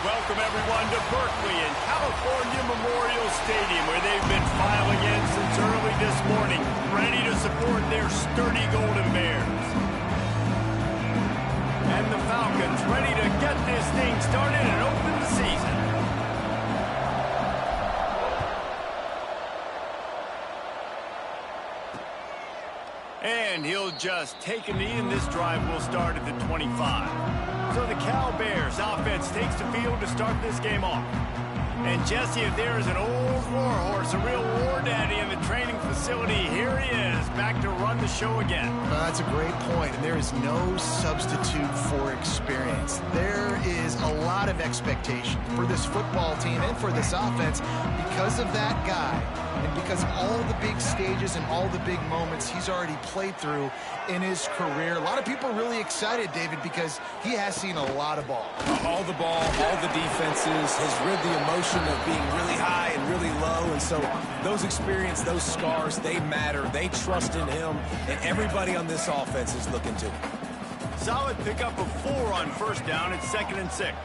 Welcome, everyone, to Berkeley and California Memorial Stadium, where they've been filing in since early this morning, ready to support their sturdy Golden Bears. And the Falcons ready to get this thing started and open the season. And he'll just take a knee, and this drive will start at the 25. So the Cal Bears offense takes the field to start this game off. And Jesse, if there is an old warhorse, a real war daddy in the training facility, here he is, back to run the show again. That's a great point, and there is no substitute for experience. There is a lot of expectation for this football team and for this offense because of that guy and because of all the big stages and all the big moments he's already played through in his career. A lot of people are really excited, David, because he has seen a lot of ball. All the ball, all the defenses, has rid the emotion of being really high and really low, and so those experience, those scars, they matter. They trust in him, and everybody on this offense is looking to him. Solid pickup of 4 on first down. It's 2nd and 6.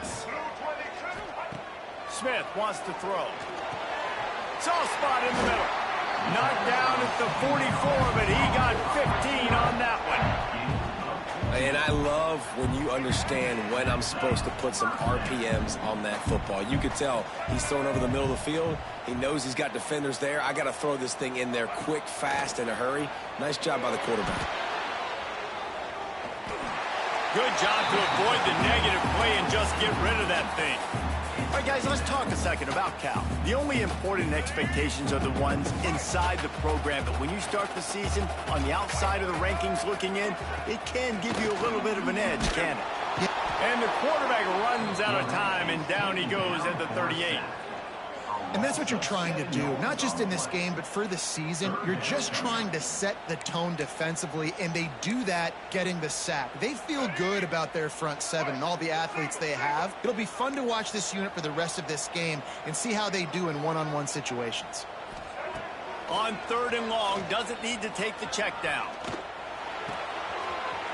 Smith wants to throw. Soft spot in the middle. Knocked down at the 44, but he got 15 on that one. And I love when you understand when I'm supposed to put some RPMs on that football. You could tell he's throwing over the middle of the field. He knows he's got defenders there. I got to throw this thing in there quick, fast, in a hurry. Nice job by the quarterback. Good job to avoid the negative play and just get rid of that thing. All right, guys, let's talk a second about Cal. The only important expectations are the ones inside the program, but when you start the season on the outside of the rankings looking in, it can give you a little bit of an edge, can't it? Yeah. And the quarterback runs out of time, and down he goes at the 38. And that's what you're trying to do, not just in this game, but for the season. You're just trying to set the tone defensively, and they do that getting the sack. They feel good about their front seven and all the athletes they have. It'll be fun to watch this unit for the rest of this game and see how they do in one-on-one situations. On 3rd and long, doesn't need to take the check down.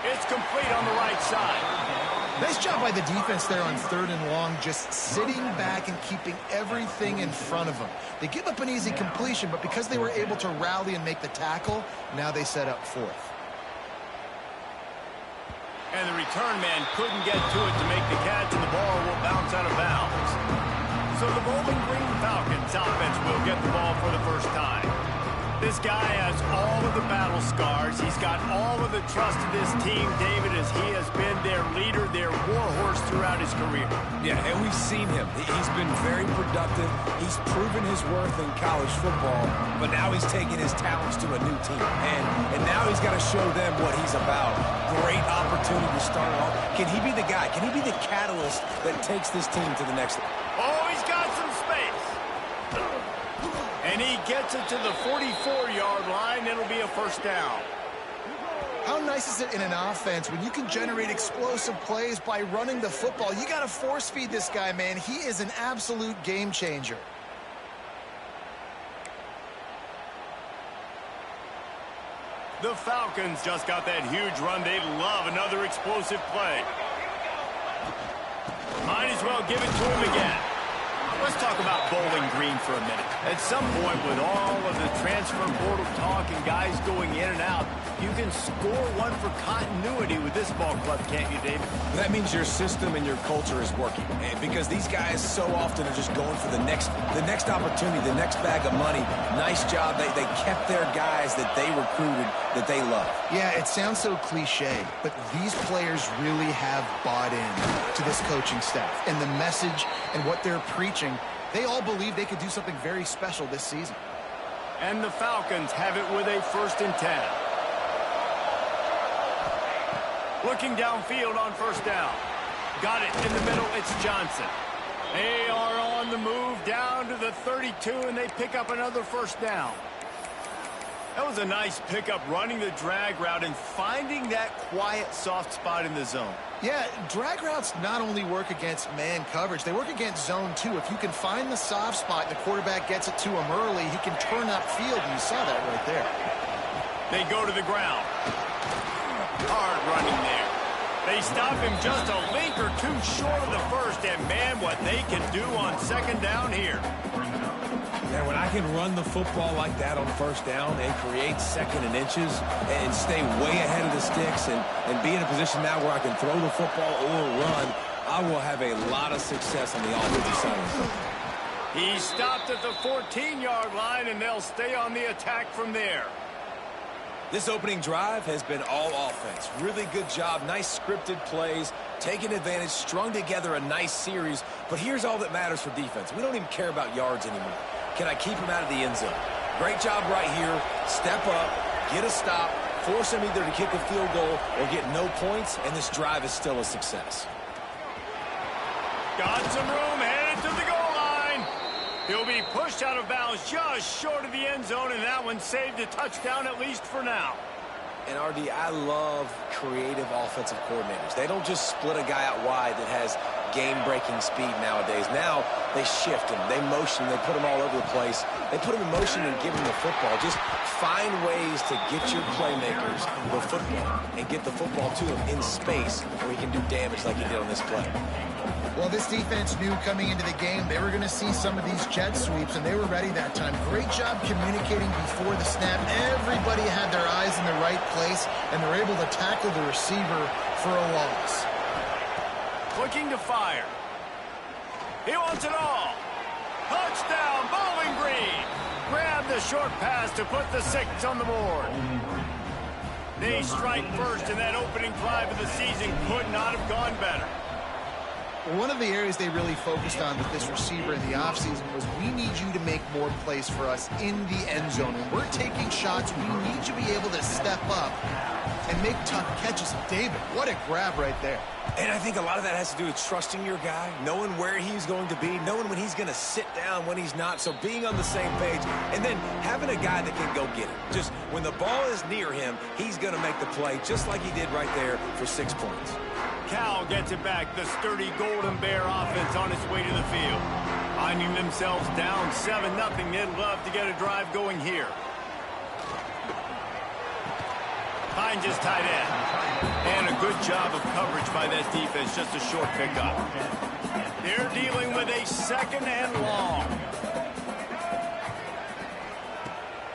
It's complete on the right side. Nice job by the defense there on 3rd and long, just sitting back and keeping everything in front of them. They give up an easy completion, but because they were able to rally and make the tackle, now they set up 4th. And the return man couldn't get to it to make the catch, and the ball will bounce out of bounds. So the Bowling Green Falcons offense will get the ball for the first time. This guy has all of the battle scars. He's got all of the trust of this team, David, as he has been their leader, their warhorse throughout his career. Yeah, and we've seen him. He's been very productive. He's proven his worth in college football, but now he's taking his talents to a new team. And now he's got to show them what he's about. Great opportunity to start off. Can he be the guy? Can he be the catalyst that takes this team to the next level? Oh, he's got some space. And he gets it to the 44-yard line. It'll be a first down. How nice is it in an offense when you can generate explosive plays by running the football? You got to force feed this guy, man. He is an absolute game changer. The Falcons just got that huge run. They love another explosive play. Might as well give it to him again. Let's talk about Bowling Green for a minute. At some point, with all of the transfer portal talk and guys going in and out, you can score one for continuity with this ball club, can't you, David? That means your system and your culture is working, because these guys so often are just going for the next opportunity, the next bag of money. Nice job. They kept their guys that they recruited, that they love. Yeah, it sounds so cliche, but these players really have bought in to this coaching staff and the message and what they're preaching. They all believe they could do something very special this season. And the Falcons have it with a 1st and 10. Looking downfield on first down. Got it in the middle. It's Johnson. They are on the move down to the 32, and they pick up another first down. That was a nice pickup, running the drag route and finding that quiet, soft spot in the zone. Yeah, drag routes not only work against man coverage, they work against zone too. If you can find the soft spot, the quarterback gets it to him early, he can turn upfield, and you saw that right there. They go to the ground. Hard running there. They stop him just a link or two short of the first, and man, what they can do on second down here. And when I can run the football like that on first down and create second and inches and stay way ahead of the sticks and be in a position now where I can throw the football or run, I will have a lot of success on the offensive side of the football. He stopped at the 14-yard line, and they'll stay on the attack from there. This opening drive has been all offense. Really good job, nice scripted plays, taking advantage, strung together a nice series. But here's all that matters for defense. We don't even care about yards anymore. Can I keep him out of the end zone? Great job right here. Step up, get a stop, force him either to kick a field goal or get no points, and this drive is still a success. Got some room, headed to the goal line. He'll be pushed out of bounds just short of the end zone, and that one saved a touchdown at least for now. And, RD, I love creative offensive coordinators. They don't just split a guy out wide that has game-breaking speed nowadays. Now they shift him, they motion, they put him all over the place. They put him in motion and give him the football. Just find ways to get your playmakers the football and get the football to him in space where he can do damage like he did on this play. Well, this defense knew coming into the game they were going to see some of these jet sweeps, and they were ready that time. Great job communicating before the snap. Everybody had their eyes in the right place, and they're able to tackle the receiver for a loss. Looking to fire. He wants it all. Touchdown, Bowling Green. Grab the short pass to put the 6 on the board. They strike first, and that opening drive of the season could not have gone better. One of the areas they really focused on with this receiver in the offseason was we need you to make more plays for us in the end zone. When we're taking shots, we need you to be able to step up and make tough catches. David, what a grab right there. And I think a lot of that has to do with trusting your guy, knowing where he's going to be, knowing when he's going to sit down, when he's not, so being on the same page, and then having a guy that can go get it. Just when the ball is near him, he's going to make the play just like he did right there for 6 points. Cal gets it back. The sturdy Golden Bear offense on its way to the field. Finding themselves down 7-0. They'd love to get a drive going here. Finds his tight end. And a good job of coverage by that defense. Just a short pickup. They're dealing with a 2nd and long.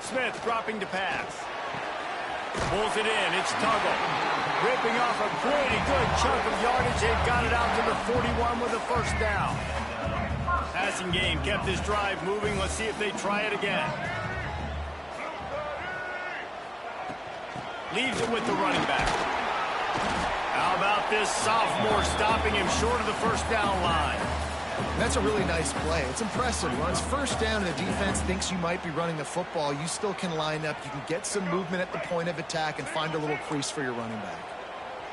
Smith dropping to pass. Pulls it in. It's Tuggle. Ripping off a pretty good chunk of yardage. They've got it out to the 41 with a first down. Passing game kept this drive moving. Let's see if they try it again. Leaves it with the running back. How about this sophomore stopping him short of the first down line? That's a really nice play. It's impressive. Runs first down and the defense thinks you might be running the football. You still can line up. You can get some movement at the point of attack and find a little crease for your running back.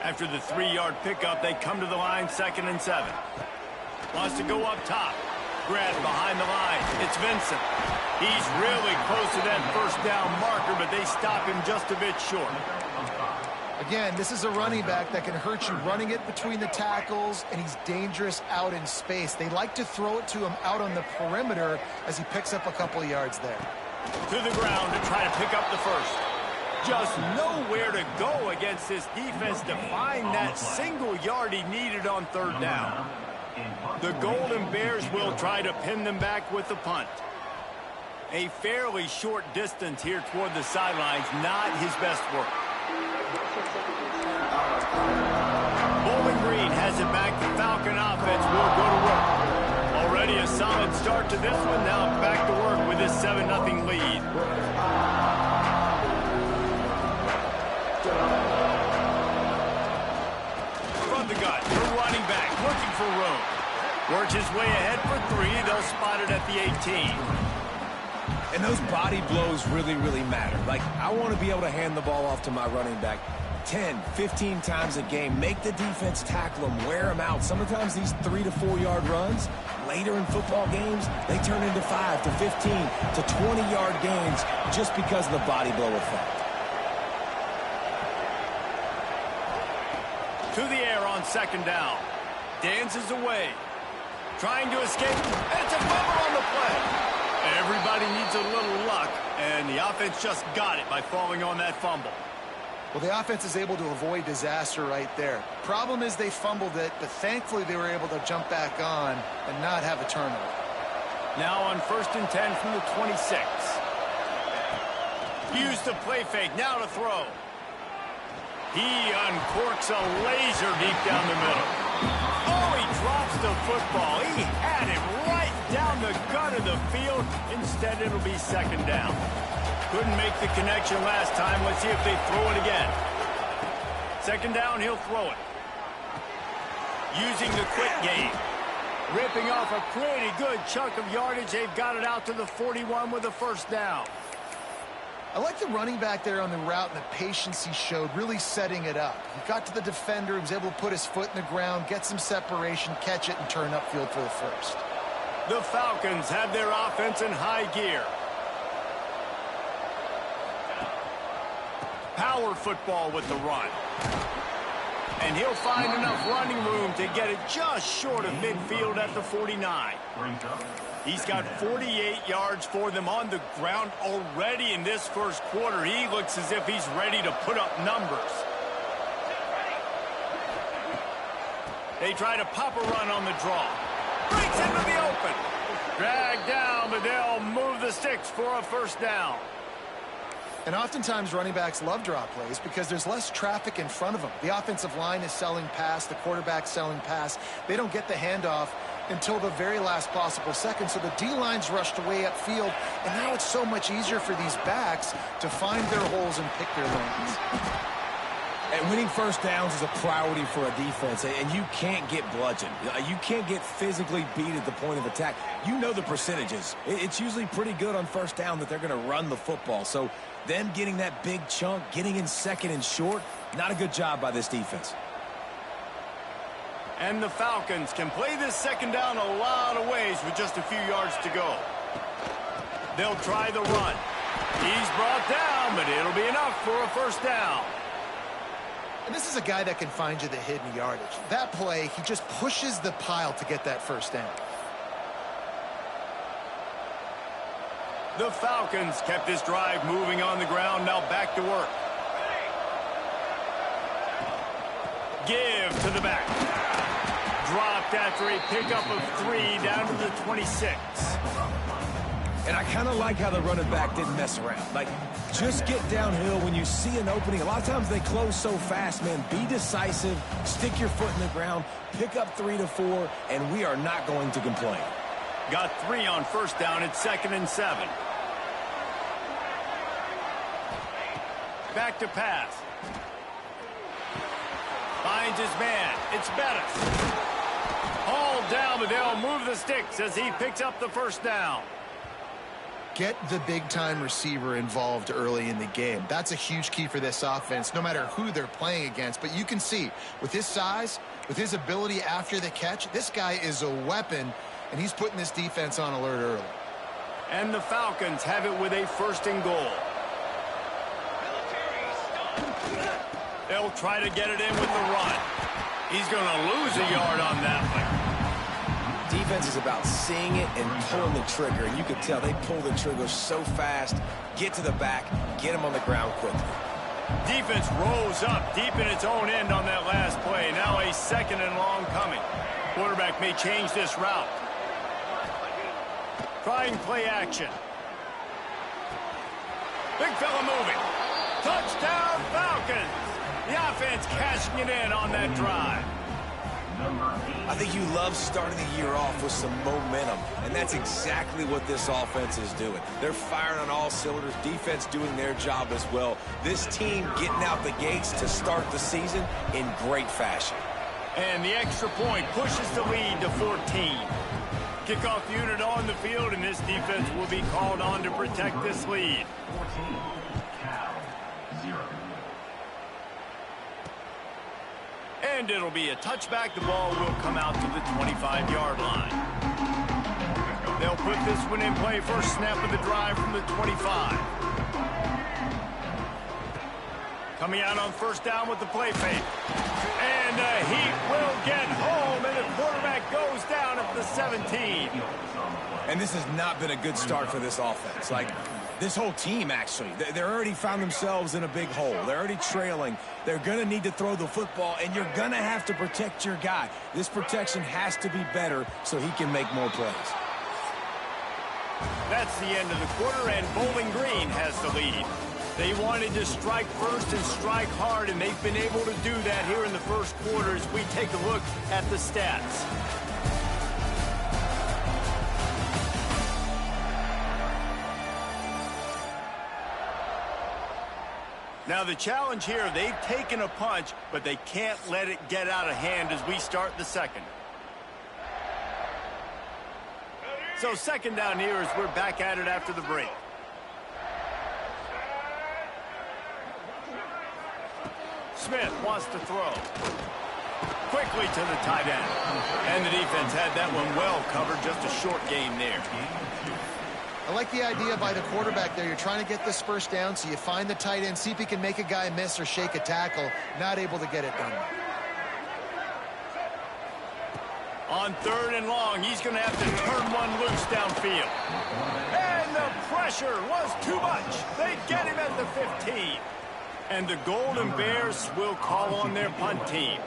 After the 3-yard pickup, they come to the line 2nd and 7. Wants to go up top. Grabbed behind the line. It's Vincent. He's really close to that first down marker, but they stop him just a bit short. Again, this is a running back that can hurt you running it between the tackles, and he's dangerous out in space. They like to throw it to him out on the perimeter as he picks up a couple of yards there. To the ground to try to pick up the first. Just nowhere to go against this defense to find that single yard he needed on 3rd down. The Golden Bears will try to pin them back with the punt. A fairly short distance here toward the sidelines, not his best work. Bowling Green has it back. The Falcon offense will go to work. Already a solid start to this one. Now back to work with this 7-0 lead. From the gun, the running back looking for room. Works his way ahead for 3. They'll spot it at the 18. And those body blows really, really matter. Like, I want to be able to hand the ball off to my running back 10, 15 times a game. Make the defense tackle them, wear them out. Sometimes these 3 to 4 yard runs, later in football games, they turn into 5 to 15 to 20-yard gains just because of the body blow effect. To the air on 2nd down. Dances away. Trying to escape. And it's a fumble on the play. Everybody needs a little luck, and the offense just got it by falling on that fumble. Well, the offense is able to avoid disaster right there. Problem is they fumbled it, but thankfully they were able to jump back on and not have a turnover. Now on 1st and 10 from the 26. Use the play fake, now to throw. He uncorks a laser deep down the middle. Oh, he drops the football. He had it right down the gut of the field. Instead, it'll be 2nd down. Couldn't make the connection last time. Let's see if they throw it again. 2nd down, he'll throw it. Using the quick game. Ripping off a pretty good chunk of yardage. They've got it out to the 41 with a 1st down. I like the running back there on the route and the patience he showed, really setting it up. He got to the defender, he was able to put his foot in the ground, get some separation, catch it, and turn upfield for the 1st. The Falcons have their offense in high gear. Power football with the run. And he'll find enough running room to get it just short of midfield at the 49. He's got 48 yards for them on the ground already in this 1st quarter. He looks as if he's ready to put up numbers. They try to pop a run on the draw. Breaks into the open. Dragged down, but they'll move the sticks for a 1st down. And oftentimes running backs love draw plays because there's less traffic in front of them. The offensive line is selling pass, the quarterback's selling pass. They don't get the handoff until the very last possible second, so the D-line's rushed away upfield, and now it's so much easier for these backs to find their holes and pick their lanes. And winning 1st downs is a priority for a defense, and you can't get bludgeoned. You can't get physically beat at the point of attack. You know the percentages. It's usually pretty good on 1st down that they're going to run the football. So them getting that big chunk, getting in 2nd and short, not a good job by this defense. And the Falcons can play this 2nd down a lot of ways with just a few yards to go. They'll try the run. He's brought down, but it'll be enough for a 1st down. And this is a guy that can find you the hidden yardage. That play, he just pushes the pile to get that 1st down. The Falcons kept this drive moving on the ground. Now back to work. Give to the back. Dropped after a pickup of 3 down to the 26. And I kind of like how the running back didn't mess around. Like, just get downhill when you see an opening. A lot of times they close so fast, man. Be decisive, stick your foot in the ground, pick up 3 to 4, and we are not going to complain. Got 3 on 1st down. It's 2nd and 7. Back to pass. Finds his man. It's Bettis. Hauled down, but they'll move the sticks as he picks up the 1st down. Get the big-time receiver involved early in the game. That's a huge key for this offense, no matter who they're playing against. But you can see, with his size, with his ability after the catch, this guy is a weapon, and he's putting this defense on alert early. And the Falcons have it with a 1st and goal. They'll try to get it in with the run. He's going to lose a yard on that one. Defense is about seeing it and pulling the trigger, and you can tell they pull the trigger so fast, get to the back, get him on the ground quickly. Defense rose up deep in its own end on that last play. Now a 2nd and long coming. Quarterback may change this route. Trying play action. Big fella moving. Touchdown Falcons. The offense cashing it in on that drive. I think you love starting the year off with some momentum, and that's exactly what this offense is doing. They're firing on all cylinders, defense doing their job as well. This team getting out the gates to start the season in great fashion. And the extra point pushes the lead to 14. Kickoff unit on the field, and this defense will be called on to protect this lead. 14, Cal, 0. And it'll be a touchback. The ball will come out to the 25-yard line. They'll put this one in play. First snap of the drive from the 25. Coming out on first down with the play fake. And the Heat will get home, and the quarterback goes down at the 17. And this has not been a good start for this offense. Like, this whole team, actually. They're already found themselves in a big hole. They're already trailing. They're going to need to throw the football, and you're going to have to protect your guy. This protection has to be better so he can make more plays. That's the end of the quarter, and Bowling Green has the lead. They wanted to strike first and strike hard, and they've been able to do that here in the first quarter as we take a look at the stats. Now the challenge here, they've taken a punch, but they can't let it get out of hand as we start the second. So second down here as we're back at it after the break. Smith wants to throw. Quickly to the tight end. And the defense had that one well covered, just a short game there. I like the idea by the quarterback there. You're trying to get this first down, so you find the tight end, see if he can make a guy miss or shake a tackle. Not able to get it done. On third and long, he's going to have to turn one loose downfield. And the pressure was too much. They get him at the 15. And the Golden Bears will call on their punt team.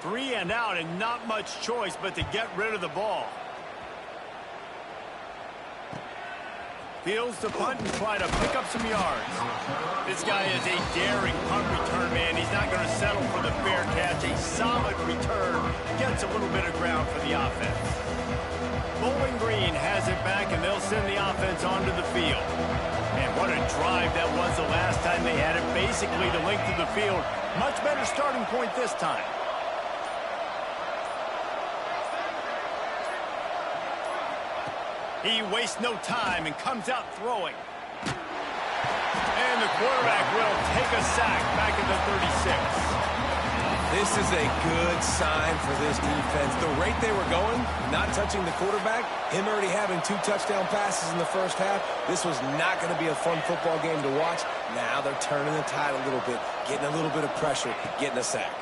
3 and out and not much choice but to get rid of the ball. Fields to punt and try to pick up some yards. This guy is a daring punt return man. He's not going to settle for the fair catch. A solid return. Gets a little bit of ground for the offense. Bowling Green has it back, and they'll send the offense onto the field. And what a drive that was the last time they had it. Basically the length of the field. Much better starting point this time. He wastes no time and comes out throwing. And the quarterback will take a sack back at the 36. This is a good sign for this defense. The rate they were going, not touching the quarterback, him already having 2 touchdown passes in the first half, this was not going to be a fun football game to watch. Now they're turning the tide a little bit, getting a little bit of pressure, getting a sack.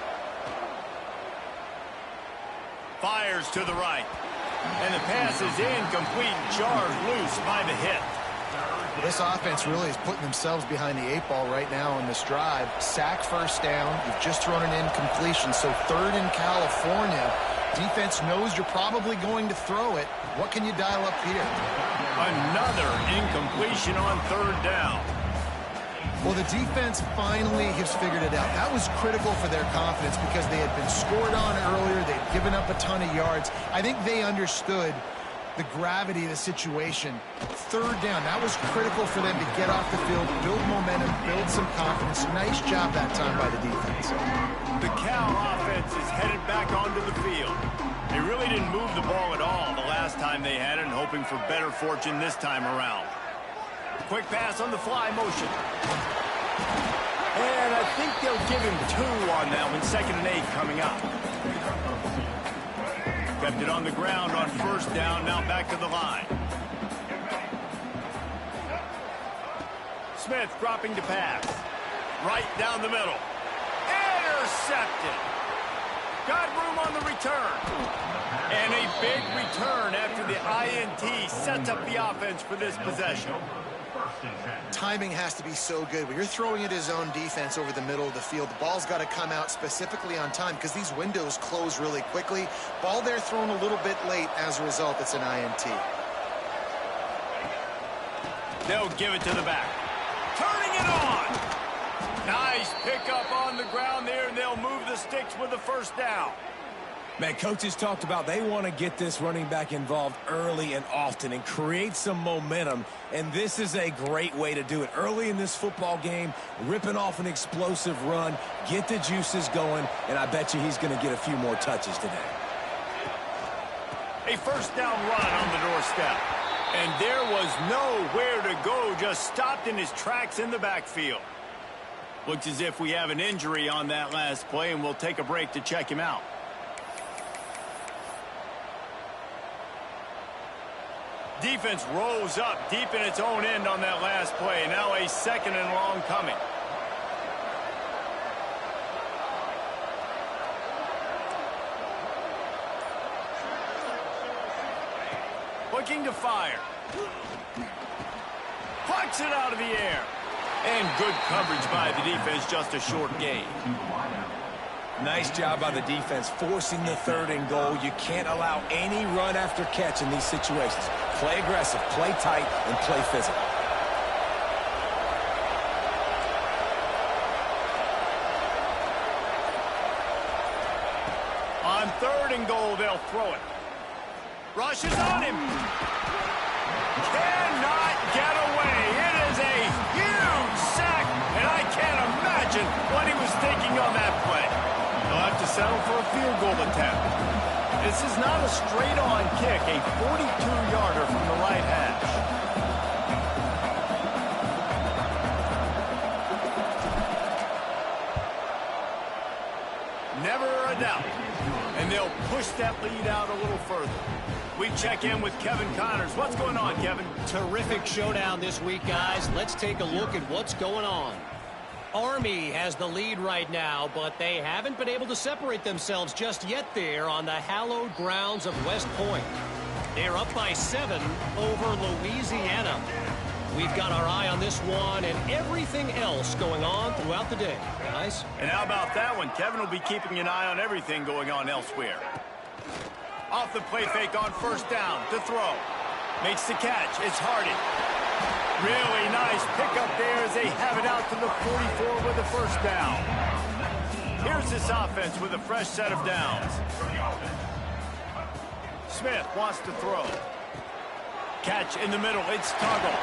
Fires to the right. And the pass is incomplete, jarred loose by the hit. This offense really is putting themselves behind the 8 ball right now on this drive. Sack first down. You've just thrown an incompletion. So third in California. Defense knows you're probably going to throw it. What can you dial up here? Another incompletion on third down. Well, the defense finally has figured it out. That was critical for their confidence because they had been scored on earlier. They'd given up a ton of yards. I think they understood the gravity of the situation. Third down, that was critical for them to get off the field, build momentum, build some confidence. Nice job that time by the defense. The Cal offense is headed back onto the field. They really didn't move the ball at all the last time they had it, and hoping for better fortune this time around. Quick pass on the fly motion. And I think they'll give him 2 on that one. 2nd and 8 coming up. Kept it on the ground on first down. Now back to the line. Smith dropping to pass. Right down the middle. Intercepted. Got room on the return. And a big return after the INT sets up the offense for this possession. Timing has to be so good. When you're throwing at his own defense over the middle of the field, the ball's got to come out specifically on time because these windows close really quickly. Ball there thrown a little bit late. As a result, it's an INT. They'll give it to the back. Turning it on. Nice pickup on the ground there, and they'll move the sticks with the first down. Man, coaches talked about they want to get this running back involved early and often and create some momentum, and this is a great way to do it. Early in this football game, ripping off an explosive run, get the juices going, and I bet you he's going to get a few more touches today. A first down run on the doorstep, and there was nowhere to go, just stopped in his tracks in the backfield. Looks as if we have an injury on that last play, and we'll take a break to check him out. Defense rose up deep in its own end on that last play. Now a 2nd and long coming. Looking to fire. Plucks it out of the air. And good coverage by the defense, just a short gain. Nice job by the defense forcing the 3rd and goal. You can't allow any run after catch in these situations. Play aggressive, play tight, and play physical. On 3rd and goal, they'll throw it. Rushes on him. Cannot get away. It is a huge sack, and I can't imagine what he was thinking on that play. They'll have to settle for a field goal attempt. This is not a straight-on kick, a 42-yarder from the right hash. Never a doubt. And they'll push that lead out a little further. We check in with Kevin Connors. What's going on, Kevin? Terrific showdown this week, guys. Let's take a look at what's going on. Army has the lead right now, but they haven't been able to separate themselves just yet there on the hallowed grounds of West Point. They're up by 7 over Louisiana. We've got our eye on this one and everything else going on throughout the day, guys. And how about that one? Kevin will be keeping an eye on everything going on elsewhere. Off the play fake on 1st down to throw. Makes the catch. It's Hardy. Really nice pickup there as they have it out to the 44 with the 1st down. Here's this offense with a fresh set of downs. Smith wants to throw. Catch in the middle. It's Tuggle.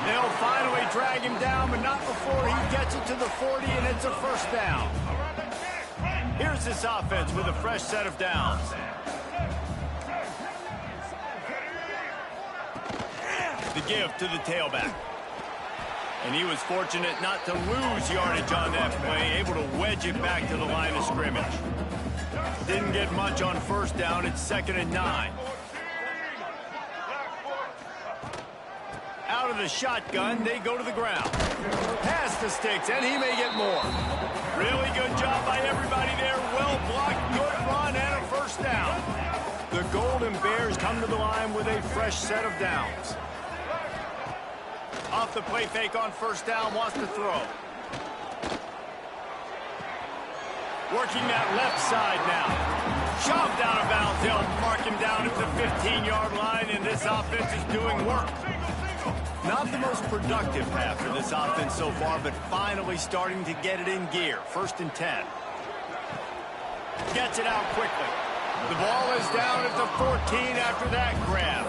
They'll finally drag him down, but not before he gets it to the 40, and it's a 1st down. Here's this offense with a fresh set of downs. The give to the tailback. And he was fortunate not to lose yardage on that play, able to wedge it back to the line of scrimmage. Didn't get much on 1st down. It's 2nd and 9. Out of the shotgun, they go to the ground. Pass the sticks, and he may get more. Really good job by everybody there. Well blocked, good run, and a 1st down. The Golden Bears come to the line with a fresh set of downs. Off the play fake on 1st down, wants to throw. Working that left side now. Shoved out of bounds. They'll mark him down at the 15-yard line, and this offense is doing work. Not the most productive half for this offense so far, but finally starting to get it in gear. 1st and 10. Gets it out quickly. The ball is down at the 14 after that grab.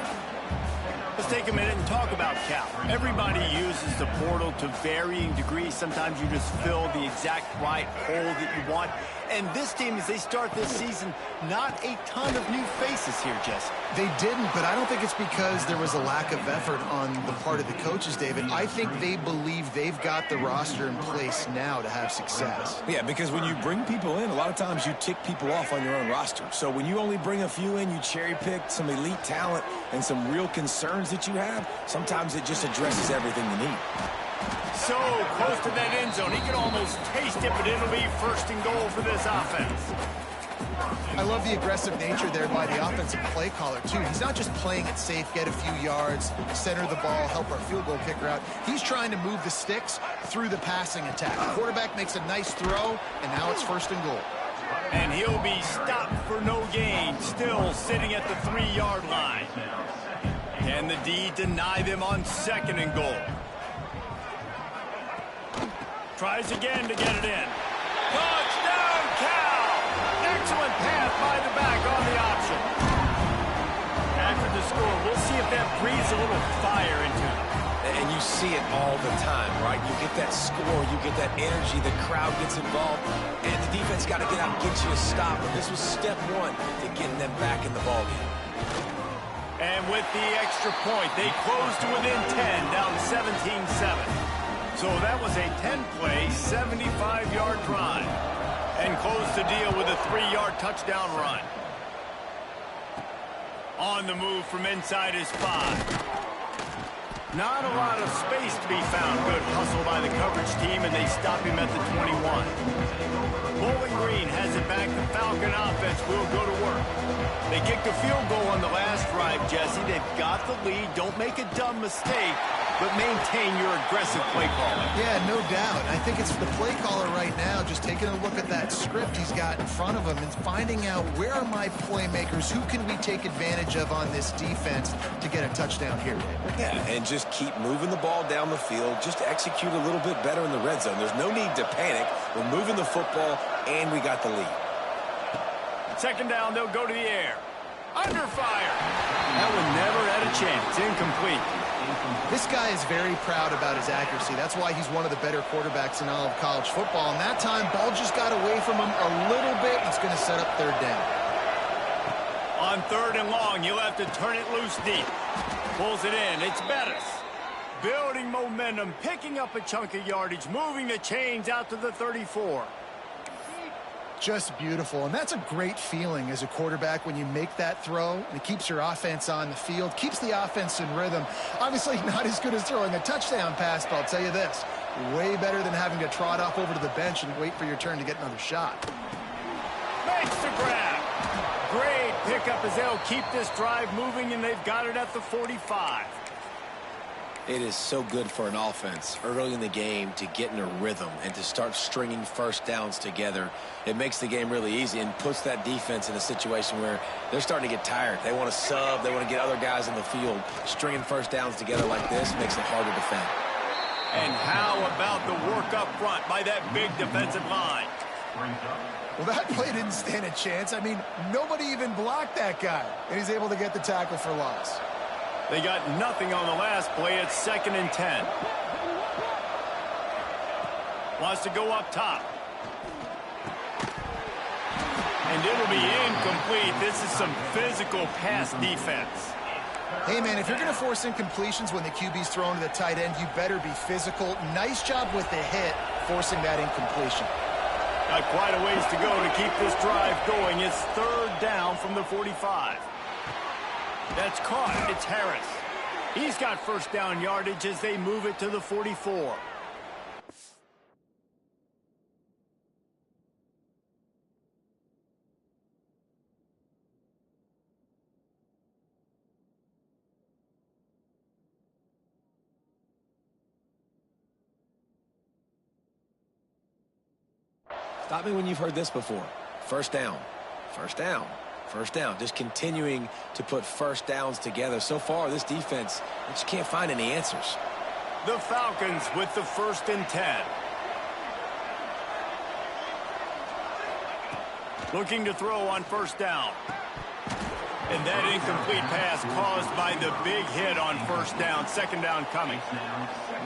Let's take a minute and talk about Cal. Everybody uses the portal to varying degrees. Sometimes you just fill the exact right hole that you want. And this team, as they start this season, not a ton of new faces here, Jesse. They didn't, but I don't think it's because there was a lack of effort on the part of the coaches, David. I think they believe they've got the roster in place now to have success. Yeah, because when you bring people in, a lot of times you tick people off on your own roster. So when you only bring a few in, you cherry-pick some elite talent and some real concerns that you have, sometimes it just addresses everything you need. So close to that end zone. He can almost taste it, but it'll be 1st and goal for this offense. I love the aggressive nature there by the offensive play caller, too. He's not just playing it safe, get a few yards, center the ball, help our field goal kicker out. He's trying to move the sticks through the passing attack. The quarterback makes a nice throw, and now it's 1st and goal. And he'll be stopped for no gain, still sitting at the 3-yard line. Can the D deny them on 2nd and goal? Tries again to get it in. Touchdown, Cal! Excellent pass by the back on the option. After the score, we'll see if that breathes a little fire into it. And you see it all the time, right? You get that score, you get that energy, the crowd gets involved, and the defense got to get out and get you a stop. And this was step 1 to getting them back in the ballgame. And with the extra point, they close to within 10, down 17-7. So that was a 10-play, 75-yard drive. And close the deal with a 3-yard touchdown run. On the move from inside his 5. Not a lot of space to be found. Good hustle by the coverage team, and they stop him at the 21. Bowling Green has it back. The Falcon offense will go to work. They kicked a field goal on the last drive, Jesse. They've got the lead. Don't make a dumb mistake, but maintain your aggressive play calling. Yeah, no doubt. I think it's the play caller right now just taking a look at that script he's got in front of him and finding out where are my playmakers, who can we take advantage of on this defense to get a touchdown here. Yeah, and just keep moving the ball down the field. Just execute a little bit better in the red zone. There's no need to panic. We're moving the football, and we got the lead. Second down, they'll go to the air. Under fire. That one never had a chance. Incomplete. This guy is very proud about his accuracy. That's why he's one of the better quarterbacks in all of college football. And that time, ball just got away from him a little bit. It's going to set up third down. On third and long, you'll have to turn it loose deep. Pulls it in. It's Bettis. Building momentum, picking up a chunk of yardage, moving the chains out to the 34. Just beautiful, and that's a great feeling as a quarterback when you make that throw, and it keeps your offense on the field, keeps the offense in rhythm. Obviously not as good as throwing a touchdown pass, but I'll tell you this, way better than having to trot off over to the bench and wait for your turn to get another shot. Makes the grab. Great pickup as they'll keep this drive moving, and they've got it at the 45. It is so good for an offense early in the game to get in a rhythm and to start stringing first downs together. It makes the game really easy and puts that defense in a situation where they're starting to get tired. They want to sub. They want to get other guys in the field. Stringing first downs together like this makes it hard to defend. And how about the work up front by that big defensive line? Well, that play didn't stand a chance. I mean, nobody even blocked that guy, and he's able to get the tackle for loss. They got nothing on the last play. It's 2nd and 10. Wants to go up top. And it'll be incomplete. This is some physical pass defense. Hey, man, if you're going to force incompletions when the QB's thrown to the tight end, you better be physical. Nice job with the hit, forcing that incompletion. Got quite a ways to go to keep this drive going. It's third down from the 45. That's caught. It's Harris. He's got first down yardage as they move it to the 44. Stop me when you've heard this before. First down. First down. First down. Just continuing to put first downs together. So far, this defense, they just can't find any answers. The Falcons with the 1st and 10. Looking to throw on first down. And that incomplete pass caused by the big hit on first down. Second down coming.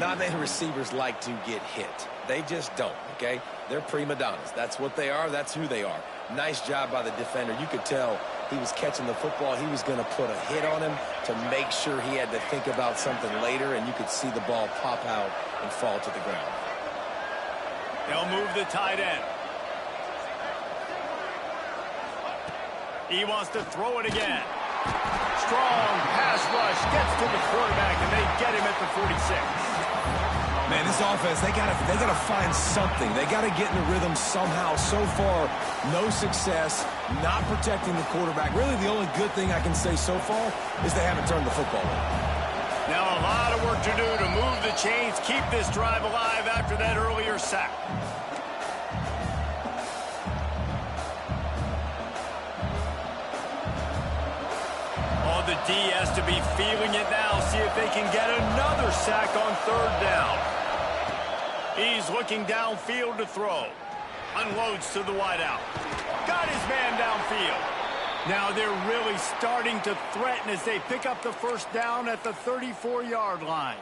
Not many receivers like to get hit. They just don't, okay? They're prima donnas. That's what they are. That's who they are. Nice job by the defender. You could tell he was catching the football. He was going to put a hit on him to make sure he had to think about something later, and you could see the ball pop out and fall to the ground. They'll move the tight end. He wants to throw it again. Strong pass rush gets to the quarterback, and they get him at the 46. Man, this offense, they gotta find something. They gotta get in the rhythm somehow. So far, no success, not protecting the quarterback. Really, the only good thing I can say so far is they haven't turned the football over. Now a lot of work to do to move the chains, keep this drive alive after that earlier sack. Oh, the D has to be feeling it now. See if they can get another sack on third down. He's looking downfield to throw. Unloads to the wideout. Got his man downfield. Now they're really starting to threaten as they pick up the first down at the 34-yard line.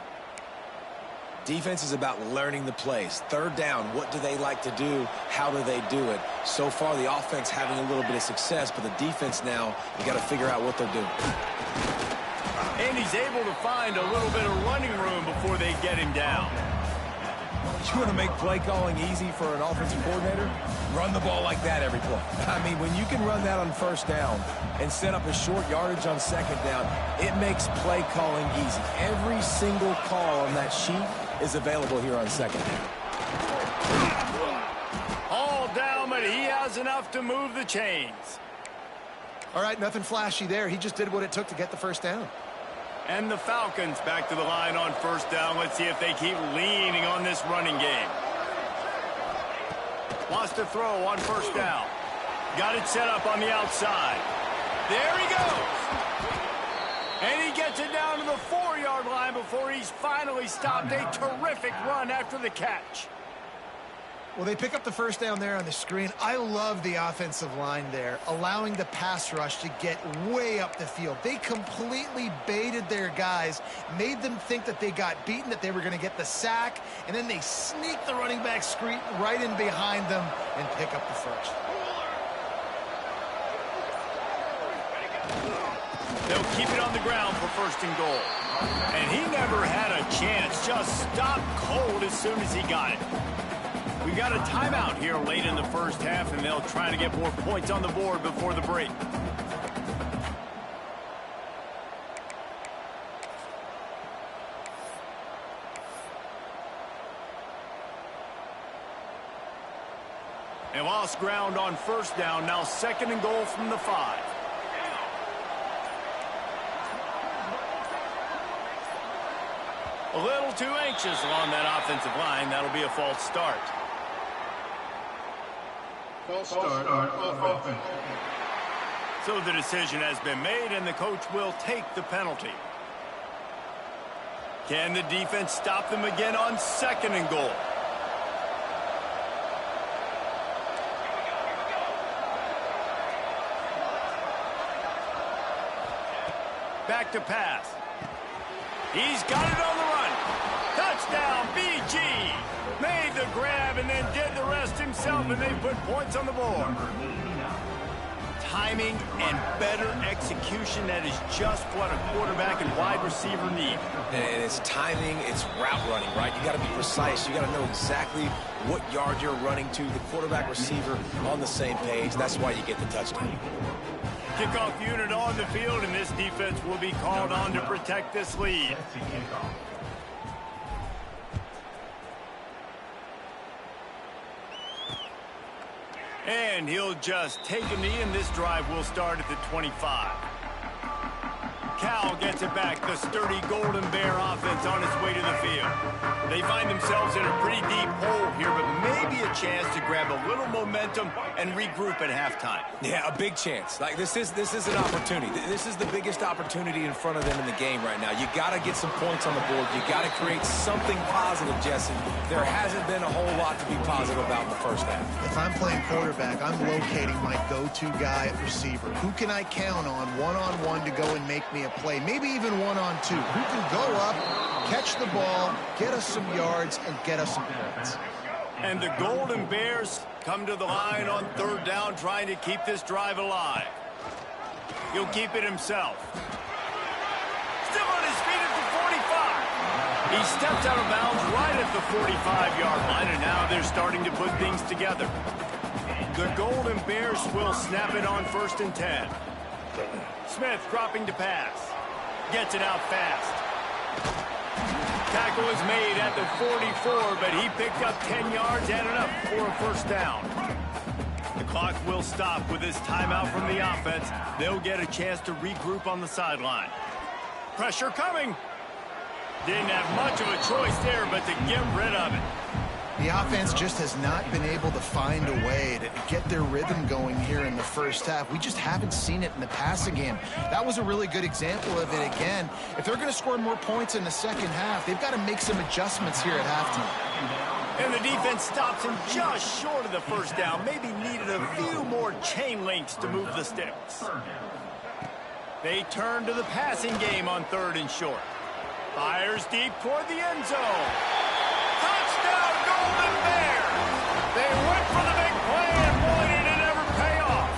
Defense is about learning the plays. Third down, what do they like to do? How do they do it? So far, the offense having a little bit of success, but the defense now, you got to figure out what they're doing. And he's able to find a little bit of running room before they get him down. You want to make play calling easy for an offensive coordinator? Run the ball like that every play. I mean, when you can run that on first down and set up a short yardage on second down, it makes play calling easy. Every single call on that sheet is available here on second down. All down, but he has enough to move the chains. All right, nothing flashy there. He just did what it took to get the first down. And the Falcons back to the line on first down. Let's see if they keep leaning on this running game. Wants to throw on first down. Got it set up on the outside. There he goes. And he gets it down to the 4-yard line before he's finally stopped. A terrific run after the catch. Well, they pick up the first down there on the screen. I love the offensive line there, allowing the pass rush to get way up the field. They completely baited their guys, made them think that they got beaten, that they were going to get the sack, and then they sneak the running back screen right in behind them and pick up the first. They'll keep it on the ground for first and goal. And he never had a chance, just stopped cold as soon as he got it. We've got a timeout here late in the first half, and they'll try to get more points on the board before the break. They lost ground on first down, now second and goal from the 5. A little too anxious along that offensive line. That'll be a false start. False start of offense. So the decision has been made, and the coach will take the penalty. Can the defense stop them again on second and goal? Back to pass. He's got it on the run. Touchdown, BG. Made the grab and then did the rest himself, and they put points on the board. Timing and better execution, that is just what a quarterback and wide receiver need. And it's timing, it's route running, right? You got to be precise. You got to know exactly what yard you're running to. The quarterback receiver on the same page. That's why you get the touchdown. Kickoff unit on the field, and this defense will be called on to protect this lead. And he'll just take a knee, and this drive will start at the 25. Cal gets it back. The sturdy Golden Bear offense on its way to the field. They find themselves in a pretty deep hole here, but maybe a chance to grab a little momentum and regroup at halftime. Yeah, a big chance. Like this is an opportunity. This is the biggest opportunity in front of them in the game right now. You got to get some points on the board. You got to create something positive, Jesse. There hasn't been a whole lot to be positive about in the first half. If I'm playing quarterback, I'm locating my go-to guy at receiver. Who can I count on one-on-one to go and make me a play? Maybe even one-on-two. Who can go up, catch the ball, get us some yards, and get us some points. And the Golden Bears come to the line on third down, trying to keep this drive alive. He'll keep it himself. Still on his feet at the 45. He steps out of bounds right at the 45-yard line, and now they're starting to put things together. The Golden Bears will snap it on first and 10. Smith dropping to pass. Gets it out fast. Tackle is made at the 44, but he picked up 10 yards and enough for a first down. The clock will stop with this timeout from the offense. They'll get a chance to regroup on the sideline. Pressure coming. Didn't have much of a choice there, but to get rid of it. The offense just has not been able to find a way to get their rhythm going here in the first half. We just haven't seen it in the passing game. That was a really good example of it again. If they're going to score more points in the second half, they've got to make some adjustments here at halftime. And the defense stops him just short of the first down. Maybe needed a few more chain links to move the sticks. They turn to the passing game on third and short. Fires deep toward the end zone. Touchdown, Golden Bears! They went for the big play, and boy, did it ever pay off.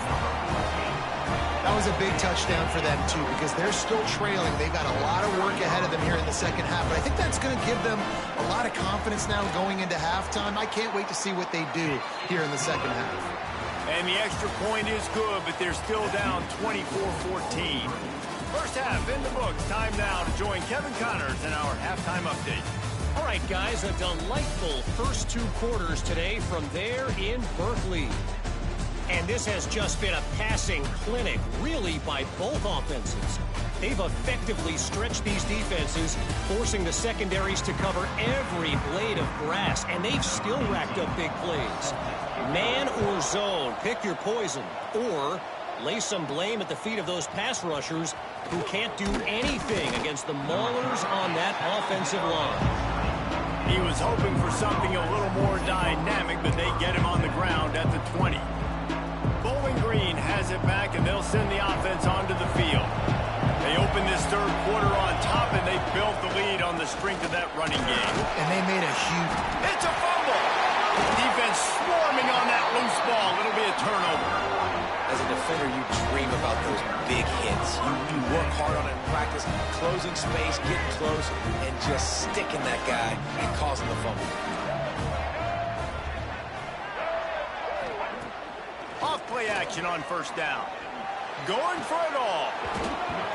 That was a big touchdown touchdown for them, too, because they're still trailing. They've got a lot of work ahead of them here in the second half, but I think that's going to give them a lot of confidence now going into halftime. I can't wait to see what they do here in the second half. And the extra point is good, but they're still down 24-14. First half in the books. Time now to join Kevin Connors in our halftime update. All right, guys, a delightful first 2 quarters today from there in Berkeley. And this has just been a passing clinic, really, by both offenses. They've effectively stretched these defenses, forcing the secondaries to cover every blade of grass, and they've still racked up big plays. Man or zone, pick your poison, or lay some blame at the feet of those pass rushers who can't do anything against the maulers on that offensive line. He was hoping for something a little more dynamic, but they get him on the ground at the 20. Bowling Green has it back, and they'll send the offense onto the field. They open this third quarter on top, and they built the lead on the strength of that running game. And they made a huge... It's a fumble! Defense swarming on that loose ball. It'll be a turnover. As a defender, you dream about those big hits. You work hard on it in practice, closing space, getting close, and just sticking that guy and causing the fumble. Off play action on first down. Going for it all.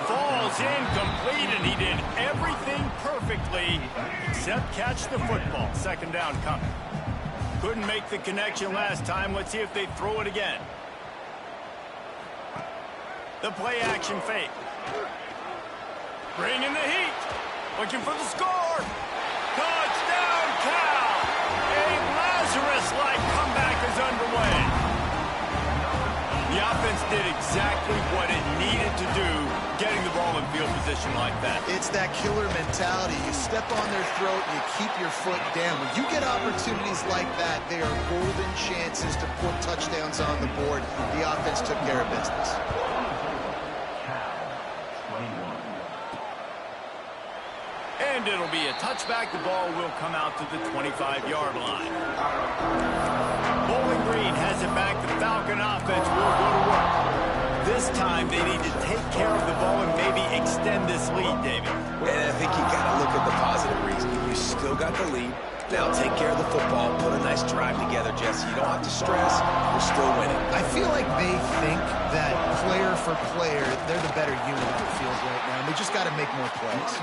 Falls incomplete, and he did everything perfectly except catch the football. Second down coming. Couldn't make the connection last time. Let's see if they throw it again. The play action fake. Bringing the heat. Looking for the score. Touchdown, Cal. A Lazarus-like comeback is underway. The offense did exactly what it needed to do, getting the ball in field position like that. It's that killer mentality. You step on their throat and you keep your foot down. When you get opportunities like that, they are golden chances to put touchdowns on the board. The offense took care of business. And it'll be a touchback. The ball will come out to the 25-yard line. Bowling Green has it back. The Falcon offense will go to work. This time they need to take care of the ball and maybe extend this lead, David. And I think you got to look at the positive reason. You still got the lead. Now take care of the football. Put a nice drive together, Jesse. You don't have to stress. We're still winning. I feel like they think that player for player, they're the better unit on the field right now. And they just got to make more plays.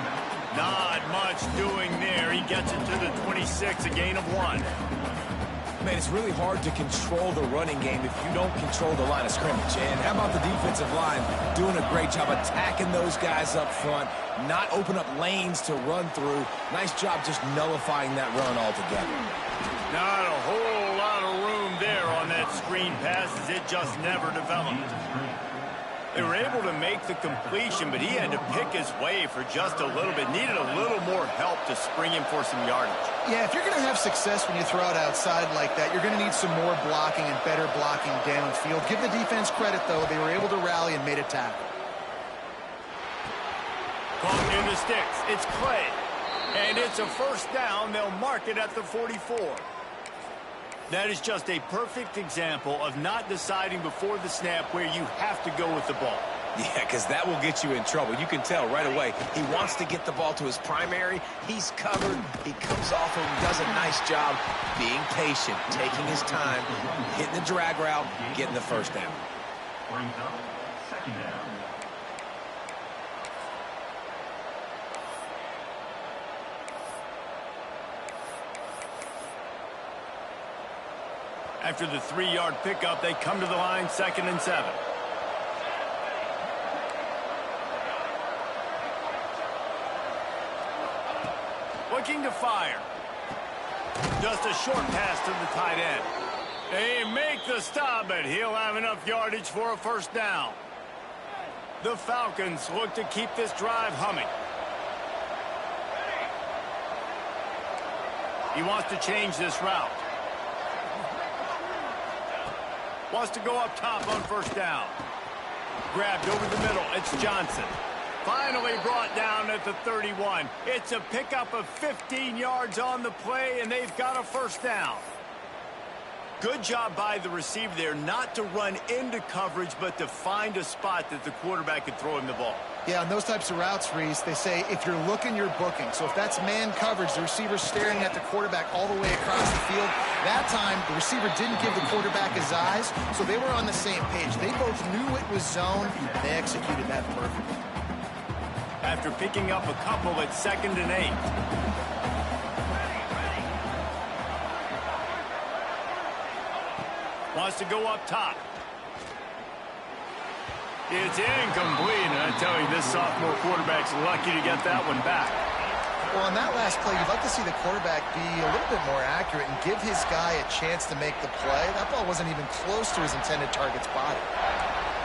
Not much doing there. He gets it to the 26, a gain of 1. Man, it's really hard to control the running game if you don't control the line of scrimmage. And how about the defensive line doing a great job attacking those guys up front, not open up lanes to run through. Nice job just nullifying that run altogether. Not a whole lot of room there on that screen pass as it just never developed. They were able to make the completion, but he had to pick his way for just a little bit. Needed a little more help to spring him for some yardage. Yeah, if you're going to have success when you throw it outside like that, you're going to need some more blocking and better blocking downfield. Give the defense credit, though. They were able to rally and made a tackle. Caught near the sticks. It's Clay. And it's a first down. They'll mark it at the 44. That is just a perfect example of not deciding before the snap where you have to go with the ball. Yeah, because that will get you in trouble. You can tell right away. He wants to get the ball to his primary. He's covered. He comes off and does a nice job being patient, taking his time, hitting the drag route, getting the first down. Second down. After the 3-yard pickup, they come to the line, 2nd and 7. Looking to fire. Just a short pass to the tight end. They make the stop, but he'll have enough yardage for a first down. The Falcons look to keep this drive humming. He wants to change this route. Wants to go up top on first down. Grabbed over the middle. It's Johnson. Finally brought down at the 31. It's a pickup of 15 yards on the play, and they've got a first down. Good job by the receiver there not to run into coverage, but to find a spot that the quarterback could throw him the ball. Yeah, on those types of routes, Reese, they say if you're looking, you're booking. So if that's man coverage, the receiver's staring at the quarterback all the way across the field. That time, the receiver didn't give the quarterback his eyes, so they were on the same page. They both knew it was zone, and they executed that perfectly. After picking up a couple at 2nd and 8. Wants to go up top. It's incomplete, and I tell you, this sophomore quarterback's lucky to get that one back. Well, on that last play, you'd like to see the quarterback be a little bit more accurate and give his guy a chance to make the play. That ball wasn't even close to his intended target's body.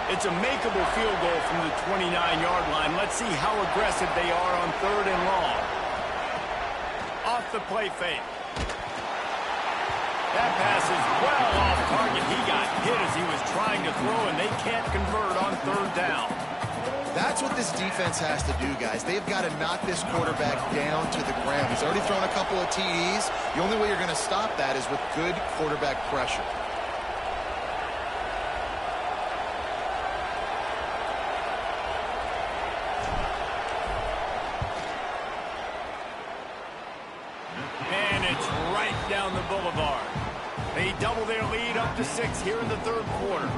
It's a makeable field goal from the 29-yard line. Let's see how aggressive they are on 3rd and long. Off the play fake. That pass is well off target. He got hit as he was trying to throw, and they can't convert on 3rd down. That's what this defense has to do, guys. They've got to knock this quarterback down to the ground. He's already thrown a couple of TDs. The only way you're going to stop that is with good quarterback pressure. And it's right down the boulevard. They double their lead up to 6 here in the 3rd quarter.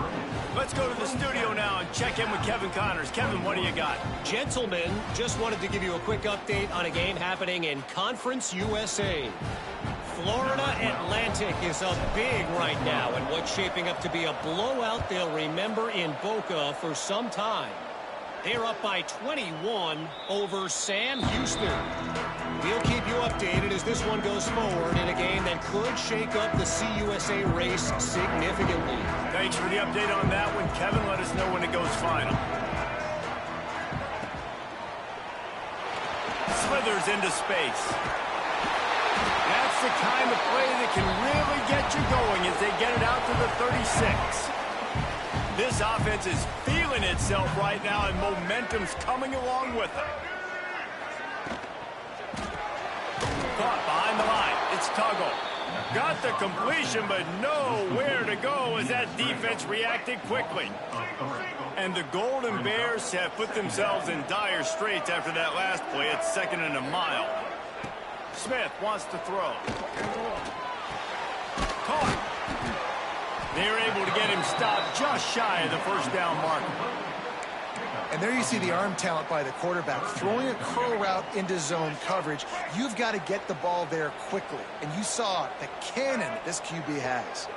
Let's go to the studio now and check in with Kevin Connors. Kevin, what do you got? Gentlemen, just wanted to give you a quick update on a game happening in Conference USA. Florida Atlantic is up big right now in what's shaping up to be a blowout they'll remember in Boca for some time. They're up by 21 over Sam Houston. We'll keep you updated as this one goes forward in a game that could shake up the CUSA race significantly. Thanks for the update on that one, Kevin. Let us know when it goes final. Slithers into space. That's the kind of play that can really get you going as they get it out to the 36. This offense is feeling itself right now, and momentum's coming along with it. Caught behind the line. It's Tuggle. Got the completion, but nowhere to go as that defense reacted quickly. And the Golden Bears have put themselves in dire straits after that last play. It's 2nd and a mile. Smith wants to throw. Caught. They're able to get him stopped just shy of the 1st down marker. And there you see the arm talent by the quarterback. Throwing a curl route into zone coverage, you've got to get the ball there quickly. And you saw the cannon this QB has.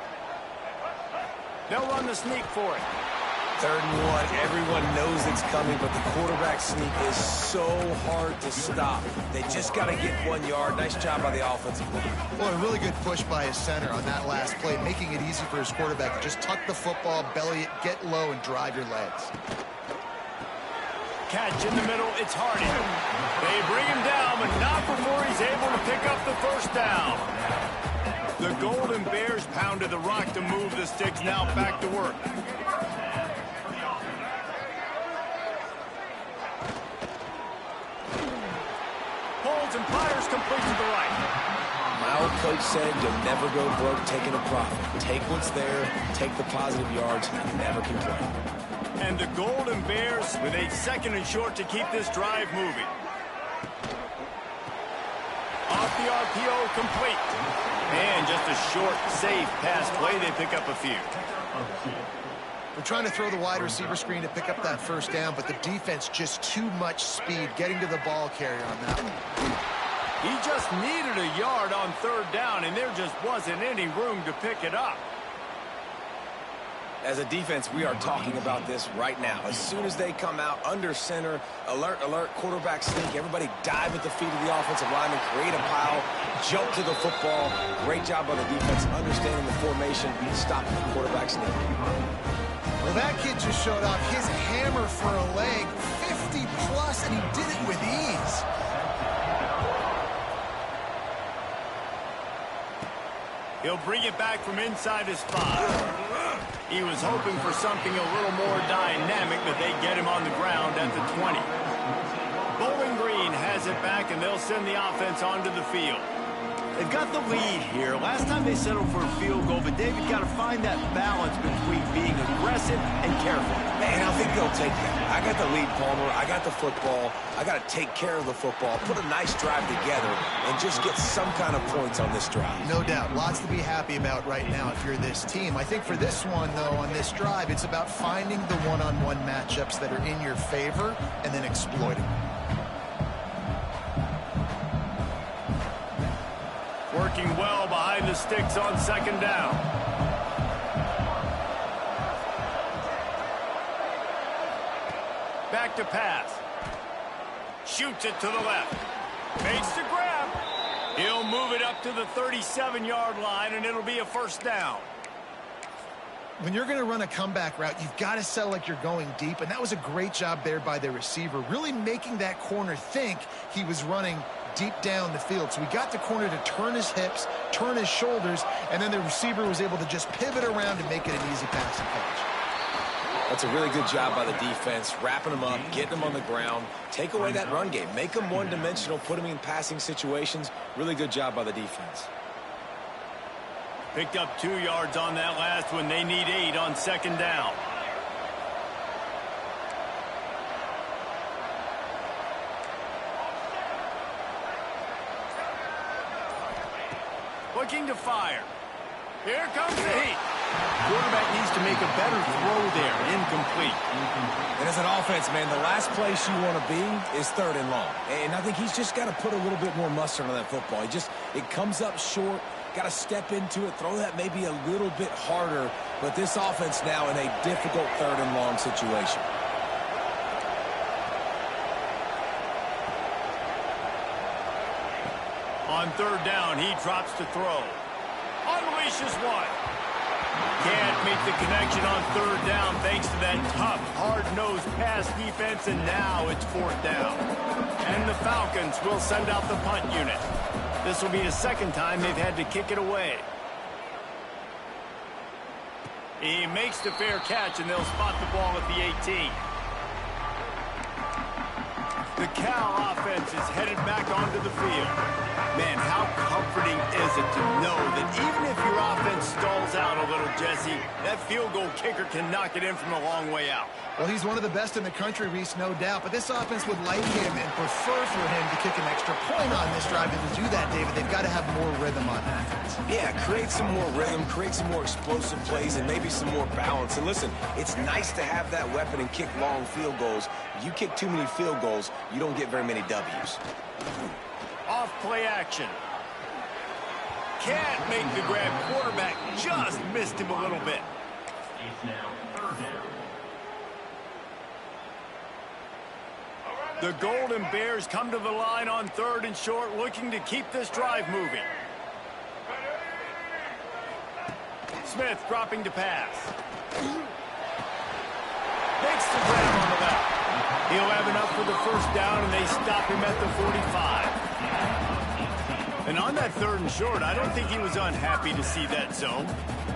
They'll run the sneak for it. 3rd and 1. Everyone knows it's coming, but the quarterback sneak is so hard to stop. They just got to get 1 yard. Nice job by the offensive line. Well, a really good push by his center on that last play, making it easy for his quarterback to just tuck the football, belly it, get low, and drive your legs. Catch in the middle, it's Hardy. They bring him down, but not before he's able to pick up the 1st down. The Golden Bears pounded the rock to move the sticks, now back to work. Holds and fires complete to the right. My old coach said you'll never go broke taking a profit. Take what's there, take the positive yards, and never complain. And the Golden Bears with a 2nd and short to keep this drive moving. Off the RPO, complete. And just a short, safe pass play. They pick up a few. We're trying to throw the wide receiver screen to pick up that 1st down, but the defense just too much speed getting to the ball carrier on that one. He just needed a yard on 3rd down, and there just wasn't any room to pick it up. As a defense, we are talking about this right now. As soon as they come out under center, alert, alert, quarterback sneak, everybody dive at the feet of the offensive lineman, create a pile, jump to the football. Great job by the defense, understanding the formation, stopping the quarterback sneak. Well, that kid just showed off his hammer for a leg, 50-plus, and he did it with ease. He'll bring it back from inside his 5. He was hoping for something a little more dynamic, but they get him on the ground at the 20. Bowling Green has it back, and they'll send the offense onto the field. They've got the lead here. Last time they settled for a field goal, but David got to find that balance between being aggressive and careful. Man, I think they'll take that. I got the lead, Palmer. I got the football. I got to take care of the football, put a nice drive together, and just get some kind of points on this drive. No doubt. Lots to be happy about right now if you're this team. I think for this one, though, on this drive, it's about finding the one-on-one matchups that are in your favor and then exploiting them. Working well behind the sticks on second down. Back to pass. Shoots it to the left. Makes the grab. He'll move it up to the 37-yard line, and it'll be a first down. When you're going to run a comeback route, you've got to sell like you're going deep, and that was a great job there by the receiver, really making that corner think he was running deep down the field. So we got the corner to turn his hips, turn his shoulders, and then the receiver was able to just pivot around and make it an easy passing catch. That's a really good job by the defense, wrapping them up, getting them on the ground, take away that run game, make them one-dimensional, put them in passing situations. Really good job by the defense. Picked up 2 yards on that last one. They need 8 on second down. Looking to fire. Here comes the heat. Quarterback needs to make a better throw there. Incomplete. And as an offense, man, the last place you want to be is 3rd and long. And I think he's just got to put a little bit more mustard on that football. It comes up short. Got to step into it, throw that maybe a little bit harder. But this offense now in a difficult 3rd and long situation. On 3rd down, he drops to throw. Unleashes one. Can't make the connection on 3rd down thanks to that tough, hard-nosed pass defense, and now it's 4th down. And the Falcons will send out the punt unit. This will be the 2nd time they've had to kick it away. He makes the fair catch, and they'll spot the ball at the 18. The Cal offense is headed back onto the field. Man, how comforting is it to know that even if your offense stalls out a little, Jesse, that field goal kicker can knock it in from a long way out. Well, he's one of the best in the country, Reese, no doubt. But this offense would like him and prefer for him to kick an extra point on this drive. And to do that, David, they've got to have more rhythm on offense. Yeah, create some more rhythm, create some more explosive plays, and maybe some more balance. And listen, it's nice to have that weapon and kick long field goals. You kick too many field goals, you don't get very many W's. Off play action. Can't make the grab. Quarterback just missed him a little bit. It's now 3rd down. The Golden Bears come to the line on 3rd and short, looking to keep this drive moving. Smith dropping to pass. Makes the grab on the left. He'll have enough for the first down, and they stop him at the 45. And on that 3rd and short, I don't think he was unhappy to see that zone.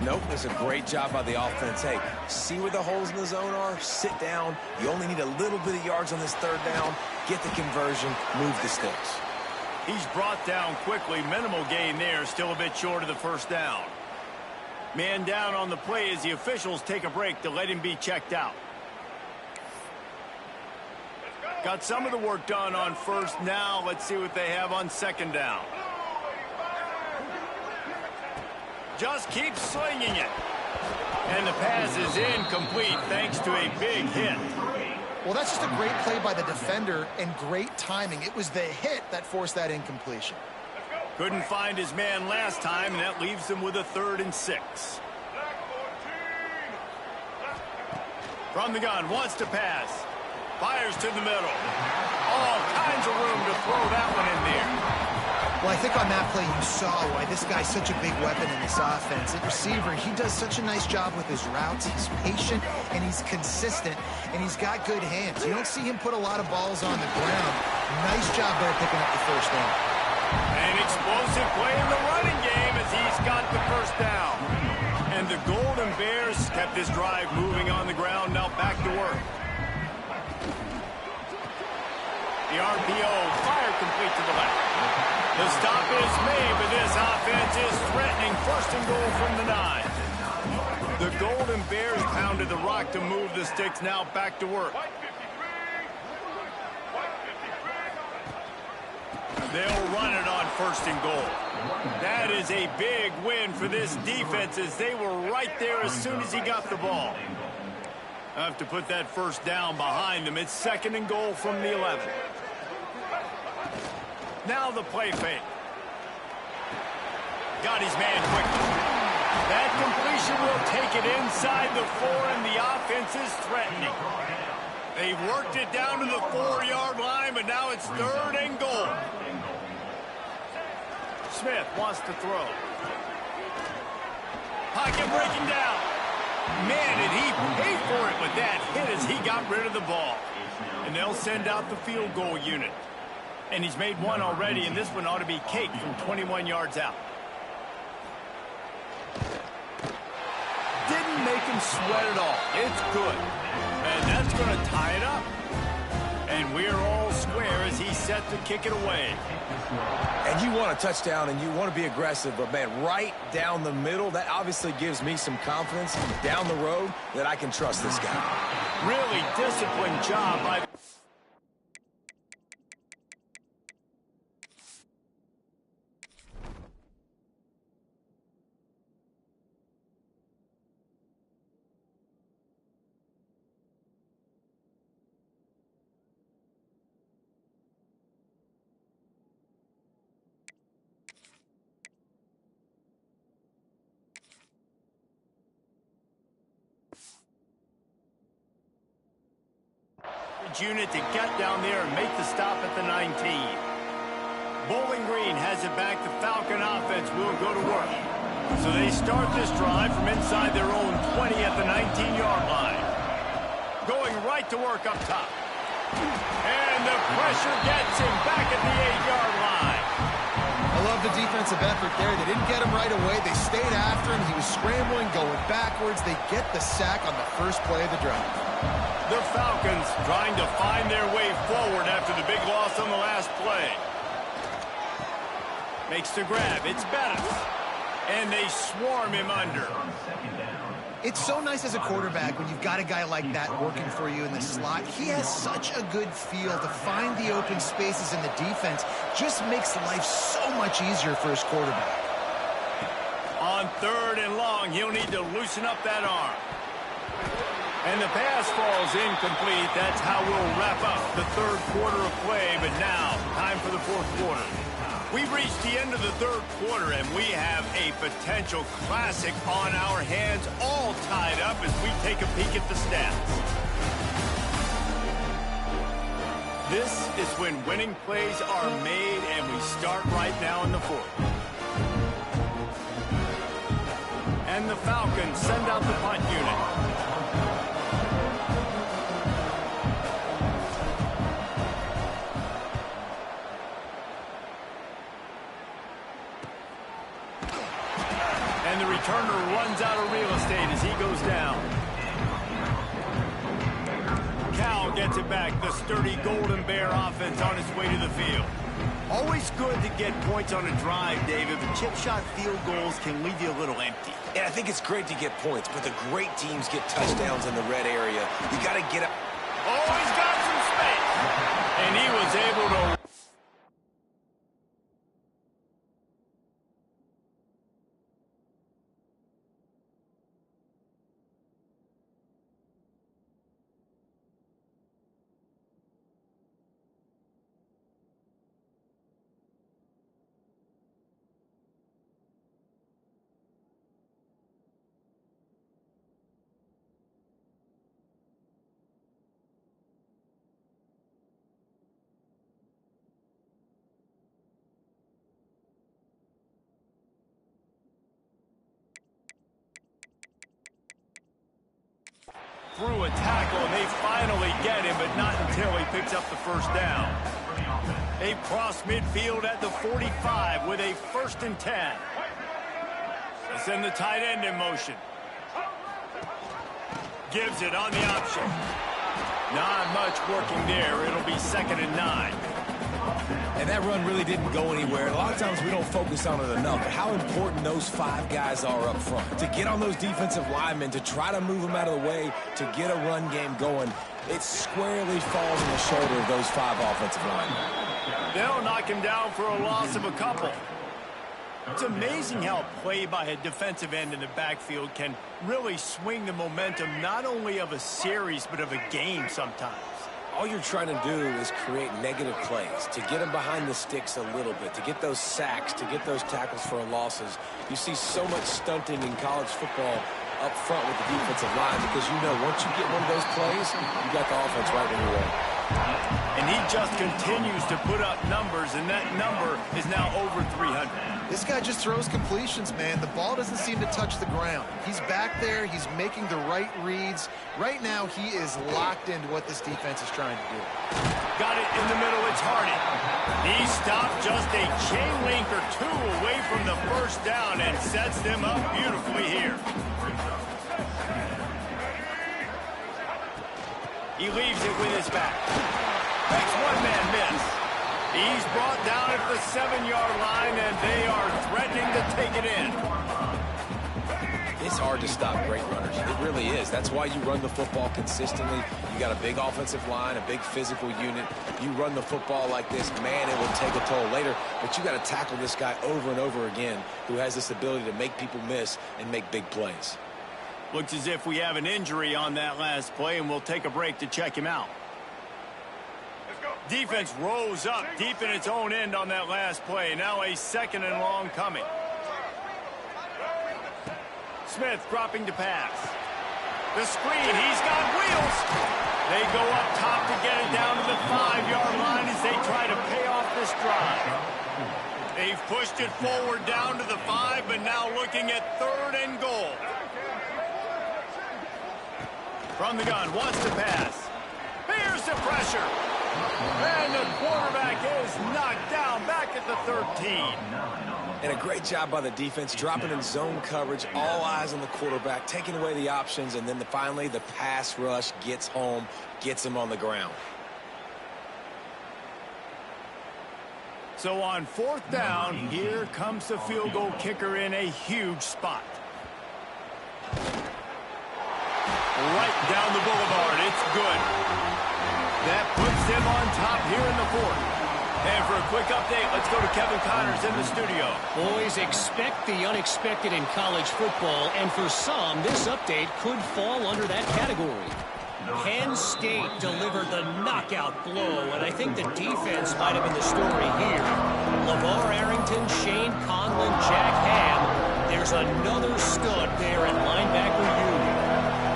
Nope, it's a great job by the offense. Hey, see where the holes in the zone are, sit down. You only need a little bit of yards on this 3rd down. Get the conversion, move the sticks. He's brought down quickly. Minimal gain there, still a bit short of the first down. Man down on the play as the officials take a break to let him be checked out. Got some of the work done on 1st. Now let's see what they have on 2nd down. Just keeps slinging it. And the pass is incomplete thanks to a big hit. Well, that's just a great play by the defender and great timing. It was the hit that forced that incompletion. Couldn't find his man last time, and that leaves him with a 3rd and 6. From the gun, wants to pass. Fires to the middle. All kinds of room to throw that one in there. Well, I think on that play you saw why this guy's such a big weapon in this offense. At receiver, he does such a nice job with his routes. He's patient, and he's consistent, and he's got good hands. You don't see him put a lot of balls on the ground. Nice job there picking up the first down. An explosive play in the running game as he's got the first down. And the Golden Bears kept this drive moving on the ground. Now back to work. The RPO, fire complete to the left. The stop is made, but this offense is threatening first and goal from the 9. The Golden Bears pounded the rock to move the sticks, now back to work. They'll run it on first and goal. That is a big win for this defense as they were right there as soon as he got the ball. I have to put that first down behind them. It's second and goal from the 11. Now the play fake. Got his man quickly. That completion will take it inside the 4, and the offense is threatening. They've worked it down to the 4-yard line, but now it's third and goal. Smith wants to throw. Pocket breaking down. Man, did he pay for it with that hit as he got rid of the ball. And they'll send out the field goal unit. And he's made one already, and this one ought to be caked from 21 yards out. Didn't make him sweat at all. It's good. And that's going to tie it up. And we're all square as he's set to kick it away. And you want a touchdown and you want to be aggressive, but, man, right down the middle, that obviously gives me some confidence down the road that I can trust this guy. Really disciplined job by... unit to get down there and make the stop at the 19. Bowling Green has it back. The Falcon offense will go to work. So they start this drive from inside their own 20 at the 19-yard line. Going right to work up top. And the pressure gets him back at the 8-yard line. I love the defensive effort there. They didn't get him right away. They stayed after him. He was scrambling, going backwards. They get the sack on the first play of the drive. The Falcons trying to find their way forward after the big loss on the last play. Makes the grab. It's Bettis. And they swarm him under. It's so nice as a quarterback when you've got a guy like that working for you in the slot. He has such a good feel to find the open spaces in the defense. Just makes life so much easier for his quarterback. On third and long, he'll need to loosen up that arm. And the pass falls incomplete. That's how we'll wrap up the third quarter of play. But now, time for the fourth quarter. We've reached the end of the third quarter, and we have a potential classic on our hands, all tied up as we take a peek at the stats. This is when winning plays are made, and we start right now in the fourth. And the Falcons send out the punt unit. And the returner runs out of real estate as he goes down. Cal gets it back. The sturdy Golden Bear offense on its way to the field. Always good to get points on a drive, David, but chip shot field goals can leave you a little empty. And I think it's great to get points, but the great teams get touchdowns in the red area. You got to get up. Oh, he's got some space. And he was able to... through a tackle, and they finally get him, but not until he picks up the first down. They cross midfield at the 45 with a 1st and 10. They send the tight end in motion. Gives it on the option. Not much working there. It'll be 2nd and 9. And that run really didn't go anywhere. A lot of times we don't focus on it enough, but how important those 5 guys are up front. To get on those defensive linemen, to try to move them out of the way, to get a run game going, it squarely falls on the shoulder of those 5 offensive linemen. They'll knock him down for a loss of a couple. It's amazing how a play by a defensive end in the backfield can really swing the momentum not only of a series but of a game sometimes. All you're trying to do is create negative plays, to get them behind the sticks a little bit, to get those sacks, to get those tackles for losses. You see so much stunting in college football up front with the defensive line because you know once you get one of those plays, you got the offense right where you want. And he just continues to put up numbers, and that number is now over 300. This guy just throws completions, man. The ball doesn't seem to touch the ground. He's back there. He's making the right reads. Right now, he is locked into what this defense is trying to do. Got it in the middle. It's Hardy. He stopped just a chain link or 2 away from the first down and sets them up beautifully here. He leaves it with his back. Makes one-man miss. He's brought down at the 7-yard line, and they are threatening to take it in. It's hard to stop great runners. It really is. That's why you run the football consistently. You got a big offensive line, a big physical unit. You run the football like this, man, it will take a toll later. But you got to tackle this guy over and over again who has this ability to make people miss and make big plays. Looks as if we have an injury on that last play, and we'll take a break to check him out. Defense rose up deep in its own end on that last play. Now a 2nd and long coming. Smith dropping to pass. The screen, he's got wheels. They go up top to get it down to the 5-yard line as they try to pay off this drive. They've pushed it forward down to the 5, but now looking at 3rd and goal. From the gun, wants to pass. Here's the pressure. And the quarterback is knocked down back at the 13. And a great job by the defense, dropping in zone coverage, all eyes on the quarterback, taking away the options, and then finally the pass rush gets home, gets him on the ground. So on 4th down, here comes the field goal kicker in a huge spot. Right down the boulevard, it's good. That puts them on top here in the 4th. And for a quick update, let's go to Kevin Connors in the studio. Boys, expect the unexpected in college football, and for some, this update could fall under that category. Penn State delivered the knockout blow, and I think the defense might have been the story here. LeVar Arrington, Shane Conlon, Jack Ham. There's another stud there at linebacker unit.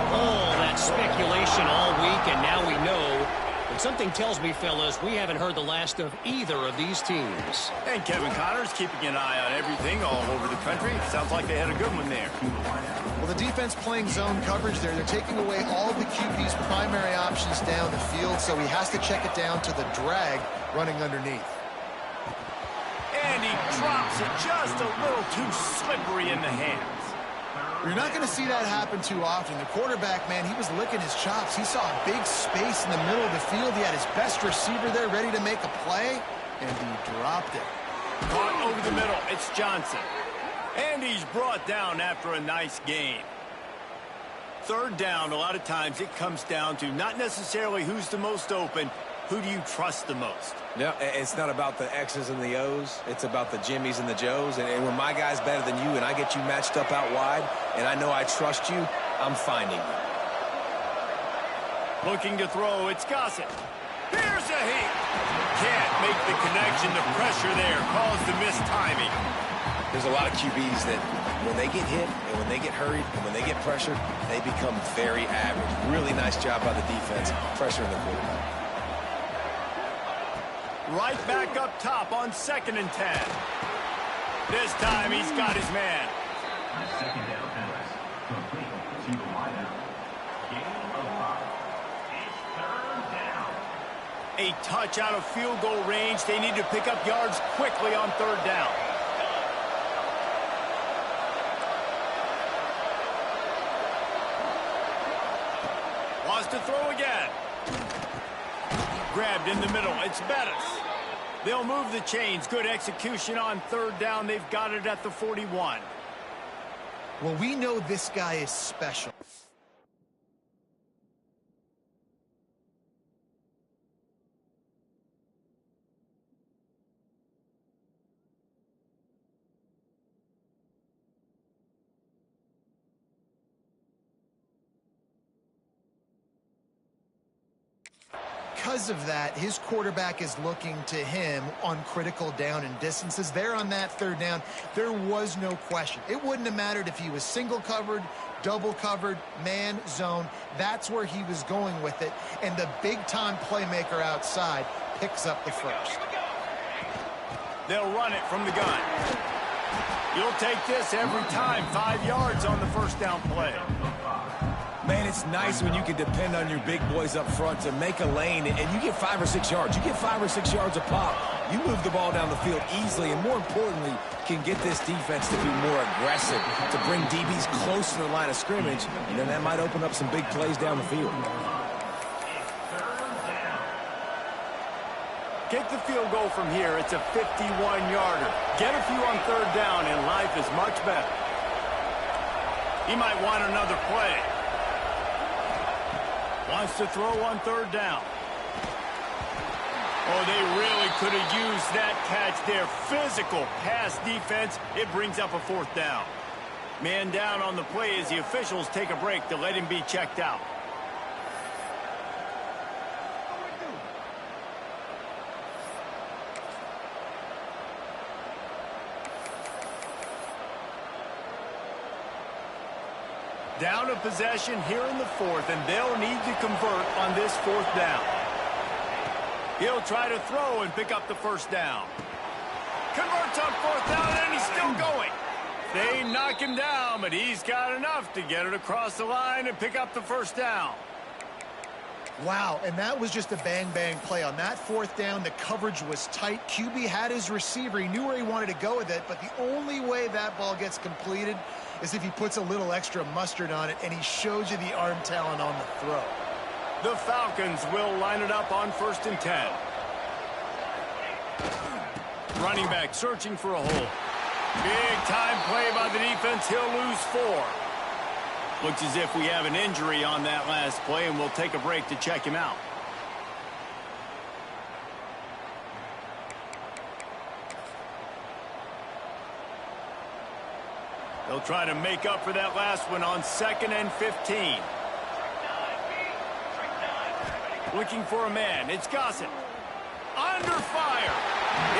All that speculation all week, and now we know. But something tells me, fellas, we haven't heard the last of either of these teams. And Kevin Connors keeping an eye on everything all over the country. Sounds like they had a good one there. Well, the defense playing zone coverage there. They're taking away all the QB's primary options down the field, so he has to check it down to the drag running underneath. And he drops it just a little too slippery in the hands. You're not going to see that happen too often. The quarterback, man, he was licking his chops. He saw a big space in the middle of the field. He had his best receiver there ready to make a play, and he dropped it. Caught over the middle. It's Johnson. And he's brought down after a nice gain. 3rd down, a lot of times it comes down to not necessarily who's the most open, who do you trust the most? Yeah, it's not about the X's and the O's. It's about the Jimmys and the Joes. And when my guy's better than you and I get you matched up out wide and I know I trust you, I'm finding you. Looking to throw, it's Gossett. Here's a hit. Can't make the connection. The pressure there caused the missed timing. There's a lot of QBs that when they get hit and when they get hurried and when they get pressured, they become very average. Really nice job by the defense, pressuring the quarterback. Right back up top on 2nd and 10. This time he's got his man. Second down pass. Complete to the wideout. Gain of 5. It's 3rd down. A touch out of field goal range. They need to pick up yards quickly on 3rd down. Wants to throw again. Grabbed in the middle. It's Bettis. They'll move the chains. Good execution on third down. They've got it at the 41. Well, we know this guy is special. Because of that, his quarterback is looking to him on critical down and distances. There on that third down, there was no question. It wouldn't have mattered if he was single covered, double covered, man, zone. That's where he was going with it. And the big-time playmaker outside picks up the first. They'll run it from the gun. You'll take this every time. 5 yards on the first down play. Man, it's nice when you can depend on your big boys up front to make a lane, and you get 5 or 6 yards. You get 5 or 6 yards a pop. You move the ball down the field easily, and more importantly, can get this defense to be more aggressive, to bring DBs close to the line of scrimmage, and then that might open up some big plays down the field. Kick the field goal from here. It's a 51-yarder. Get a few on third down, and life is much better. He might want another play. Wants to throw on third down. Oh, they really could have used that catch there. Physical pass defense. It brings up a fourth down. Man down on the play as the officials take a break to let him be checked out. Down a possession here in the fourth, and they'll need to convert on this fourth down. He'll try to throw and pick up the first down. Converts on fourth down, and he's still going. They knock him down, but he's got enough to get it across the line and pick up the first down. Wow, and that was just a bang-bang play. On that fourth down, the coverage was tight. QB had his receiver. He knew where he wanted to go with it, but the only way that ball gets completed is if he puts a little extra mustard on it, and he shows you the arm talent on the throw. The Falcons will line it up on 1st and 10. Running back searching for a hole. Big-time play by the defense. He'll lose 4. Looks as if we have an injury on that last play, and we'll take a break to check him out. They'll try to make up for that last one on 2nd and 15. Looking for a man. It's Gossett. Under fire.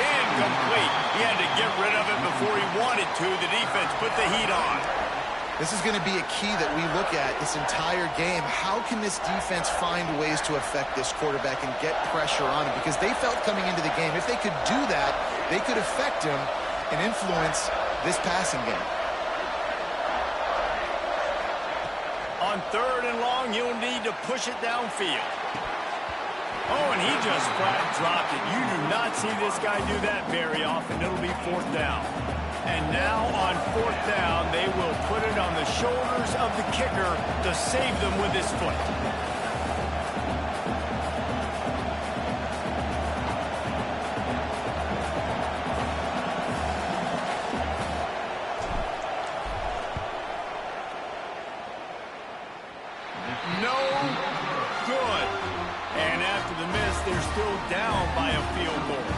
Incomplete. He had to get rid of it before he wanted to. The defense put the heat on. This is going to be a key that we look at this entire game. How can this defense find ways to affect this quarterback and get pressure on him? Because they felt coming into the game, if they could do that, they could affect him and influence this passing game. On 3rd and long, you'll need to push it downfield. Oh, and he just flat dropped it. You do not see this guy do that very often. It'll be 4th down. And now on 4th down, they will put it on the shoulders of the kicker to save them with his foot. No good. And after the miss, they're still down by a field goal.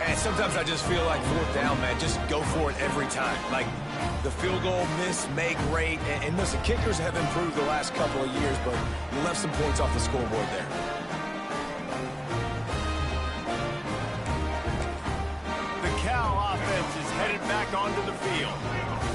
And sometimes I just feel like 4th down, man, just go for it every time. Like the field goal miss, make great. And listen, kickers have improved the last couple of years, but you left some points off the scoreboard there. The Cal offense is headed back onto the field.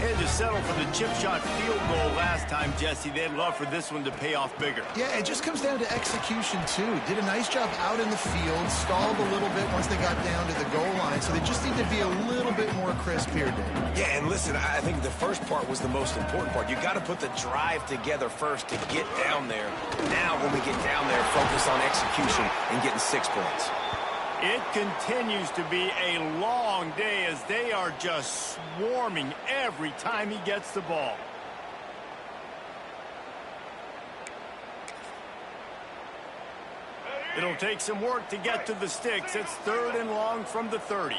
Had to settle for the chip shot field goal last time, Jesse. They'd love for this one to pay off bigger. Yeah, it just comes down to execution, too. Did a nice job out in the field, stalled a little bit once they got down to the goal line, so they just need to be a little bit more crisp here, Dave. Yeah, and listen, I think the first part was the most important part. You got to put the drive together first to get down there. Now, when we get down there, focus on execution and getting 6 points. It continues to be a long day as they are just swarming every time he gets the ball. It'll take some work to get to the sticks. It's 3rd and long from the 30.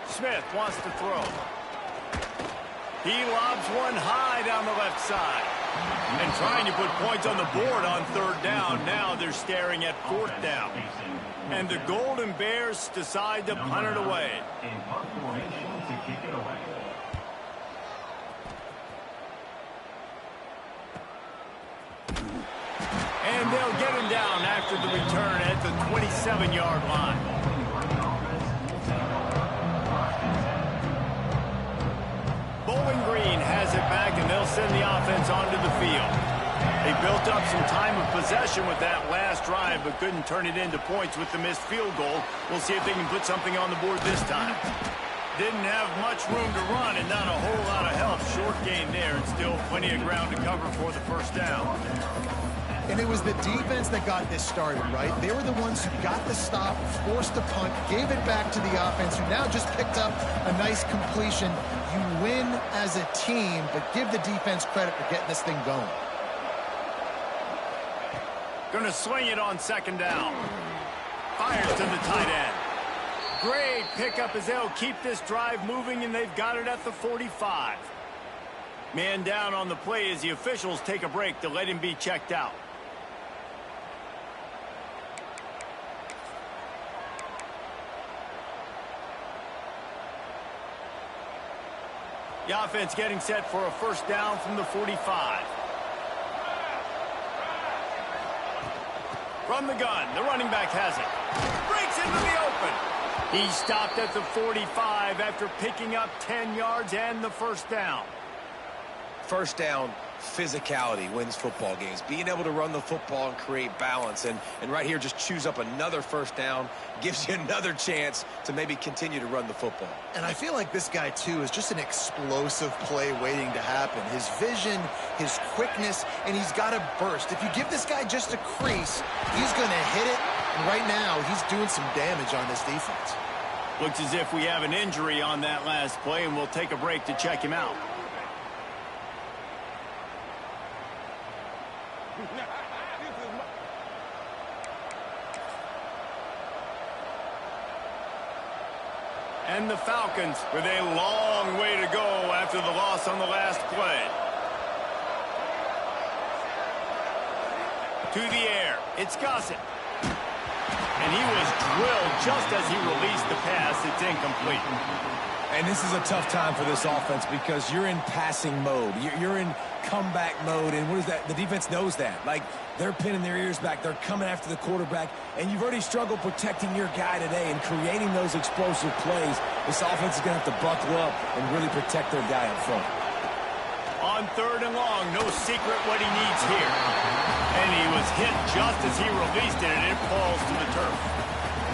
Smith wants to throw. He lobs one high down the left side. And trying to put points on the board on 3rd down. Now they're staring at 4th down. And the Golden Bears decide to punt it away. In punt formation to kick it away. And they'll get him down after the return at the 27-yard line. Bowling Green has it back, and they'll send the offense onto the field. They built up some time of possession with that last drive, but couldn't turn it into points with the missed field goal. We'll see if they can put something on the board this time. Didn't have much room to run and not a whole lot of help. Short gain there, and still plenty of ground to cover for the 1st down. And it was the defense that got this started, right? They were the ones who got the stop, forced the punt, gave it back to the offense, who now just picked up a nice completion. You win as a team, but give the defense credit for getting this thing going. Going to swing it on 2nd down. Fires to the tight end. Great pickup as they'll keep this drive moving, and they've got it at the 45. Man down on the play as the officials take a break to let him be checked out. The offense getting set for a 1st down from the 45. From the gun, the running back has it. Breaks into the open. He stopped at the 45 after picking up 10 yards and the 1st down. 1st down, physicality wins football games. Being able to run the football and create balance. And right here, just choose up another 1st down. Gives you another chance to maybe continue to run the football. And I feel like this guy, too, is just an explosive play waiting to happen. His vision, his quickness, and he's got a burst. If you give this guy just a crease, he's going to hit it. And right now, he's doing some damage on this defense. Looks as if we have an injury on that last play, and we'll take a break to check him out. And the Falcons with a long way to go after the loss on the last play. To the air, it's Gossett. And he was drilled just as he released the pass. It's incomplete. And this is a tough time for this offense because you're in passing mode. You're in comeback mode, and what is that? The defense knows that. Like, they're pinning their ears back. They're coming after the quarterback, and you've already struggled protecting your guy today and creating those explosive plays. This offense is going to have to buckle up and really protect their guy up front. On 3rd and long, no secret what he needs here. And he was hit just as he released it, and it falls to the turf.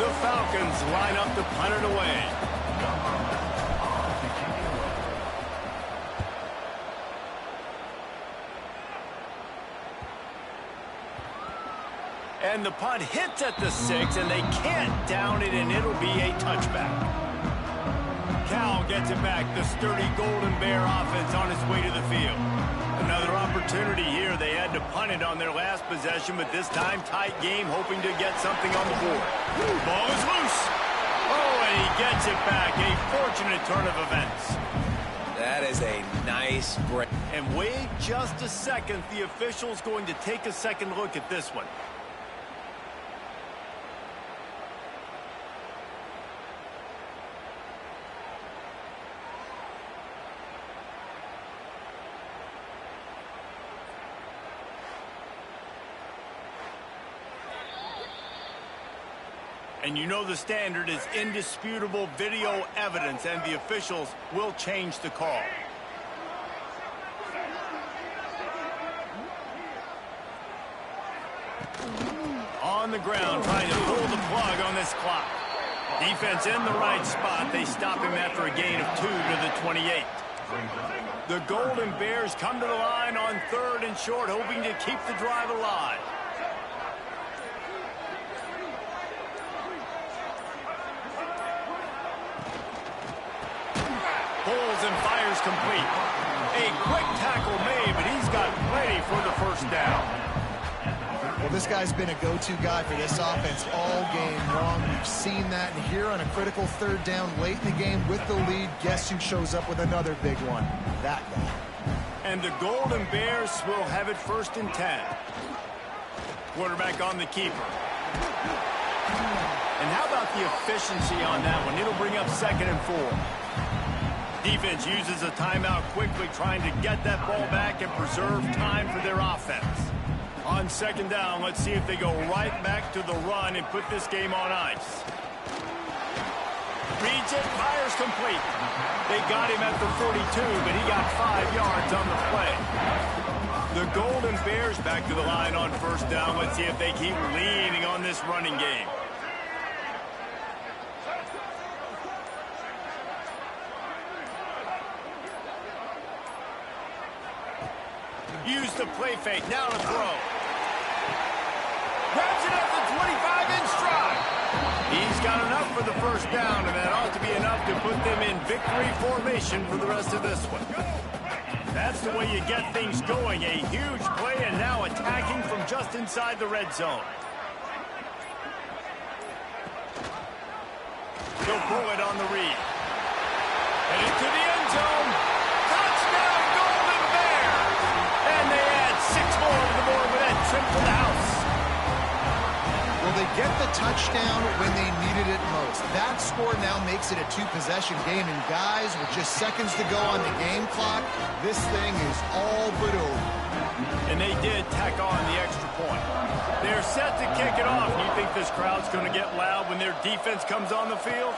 The Falcons line up to punt it away. And the punt hits at the 6, and they can't down it, and it'll be a touchback. Cal gets it back. The sturdy Golden Bear offense on its way to the field. Another opportunity here. They had to punt it on their last possession, but this time tight game, hoping to get something on the board. Ball is loose. Oh, and he gets it back. A fortunate turn of events. That is a nice break. And wait just a second. The official's going to take a second look at this one. And you know the standard is indisputable video evidence, and the officials will change the call. On the ground, trying to pull the plug on this clock. Defense in the right spot. They stop him after a gain of 2 to the 28. The Golden Bears come to the line on 3rd and short, hoping to keep the drive alive. Pulls and fires complete. A quick tackle made, but he's got plenty for the first down. Well, this guy's been a go-to guy for this offense all game long. We've seen that, and here on a critical third down late in the game with the lead, guess who shows up with another big one? That guy. And the Golden Bears will have it 1st and 10. Quarterback on the keeper. And how about the efficiency on that one? It'll bring up 2nd and 4. Defense uses a timeout quickly, trying to get that ball back and preserve time for their offense. On 2nd down, let's see if they go right back to the run and put this game on ice. Reads it, fires complete. They got him at the 42, but he got 5 yards on the play. The Golden Bears back to the line on 1st down. Let's see if they keep leaning on this running game. Use the play fake, now to throw. Grabs it at the 25 in stride. He's got enough for the 1st down, and that ought to be enough to put them in victory formation for the rest of this one. That's the way you get things going. A huge play, and now attacking from just inside the red zone. He'll pull it on the read. And into the end zone. Touchdown, Golden Bears! And they add 6 more to the board with that trip to the house. Well, they get the touchdown when they needed it most. That score now makes it a 2-possession game, and guys, with just seconds to go on the game clock, this thing is all but over. And they did tack on the extra point. They're set to kick it off. You think this crowd's going to get loud when their defense comes on the field?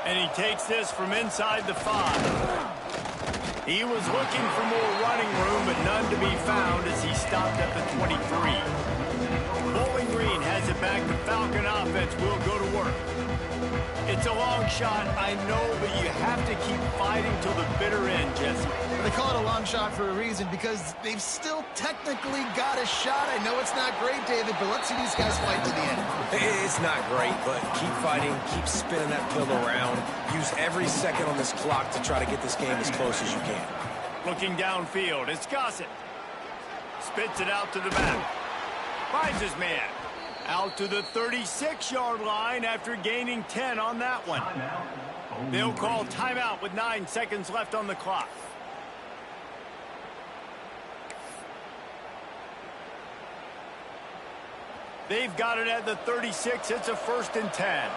And he takes this from inside the 5. He was looking for more running room, but none to be found as he stopped at the 23. Bowling Green has it back. The Falcon offense will go to work. It's a long shot, I know, but you have to keep fighting till the bitter end, Jesse. They call it a long shot for a reason, because they've still technically got a shot. I know it's not great, David, but let's see these guys fight to the end. It's not great, but keep fighting, keep spinning that pill around. Use every second on this clock to try to get this game as close as you can. Looking downfield, it's Gossett. Spits it out to the back. Finds his man. Out to the 36-yard line after gaining 10 on that one. They'll call timeout with 9 seconds left on the clock. They've got it at the 36. It's a 1st and 10.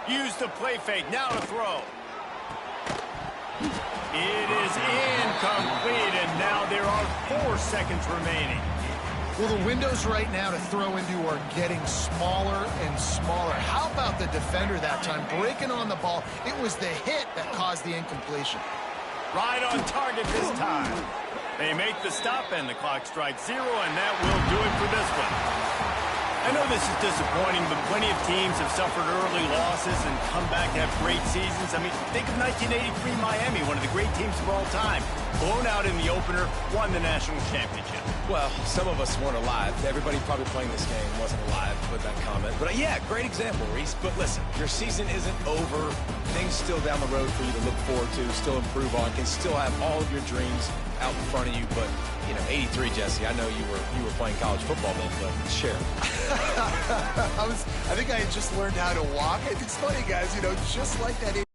Use the play fake. Now to throw. It is incomplete, and now there are 4 seconds remaining. Well, the windows right now to throw into are getting smaller and smaller. How about the defender that time breaking on the ball? It was the hit that caused the incompletion. Right on target this time. They make the stop, and the clock strikes 0, and that will do it for this one. I know this is disappointing, but plenty of teams have suffered early losses and come back to have great seasons. I mean, think of 1983 Miami, one of the great teams of all time. Blown out in the opener, won the national championship. Well, some of us weren't alive. Everybody probably playing this game wasn't alive with that comment. But yeah, great example, Reese. But listen, your season isn't over. Things still down the road for you to look forward to, still improve on, can still have all of your dreams out in front of you. But, you know, 83, Jesse, I know you were playing college football then, but share. I think I had just learned how to walk. It's funny, guys, you know, just like that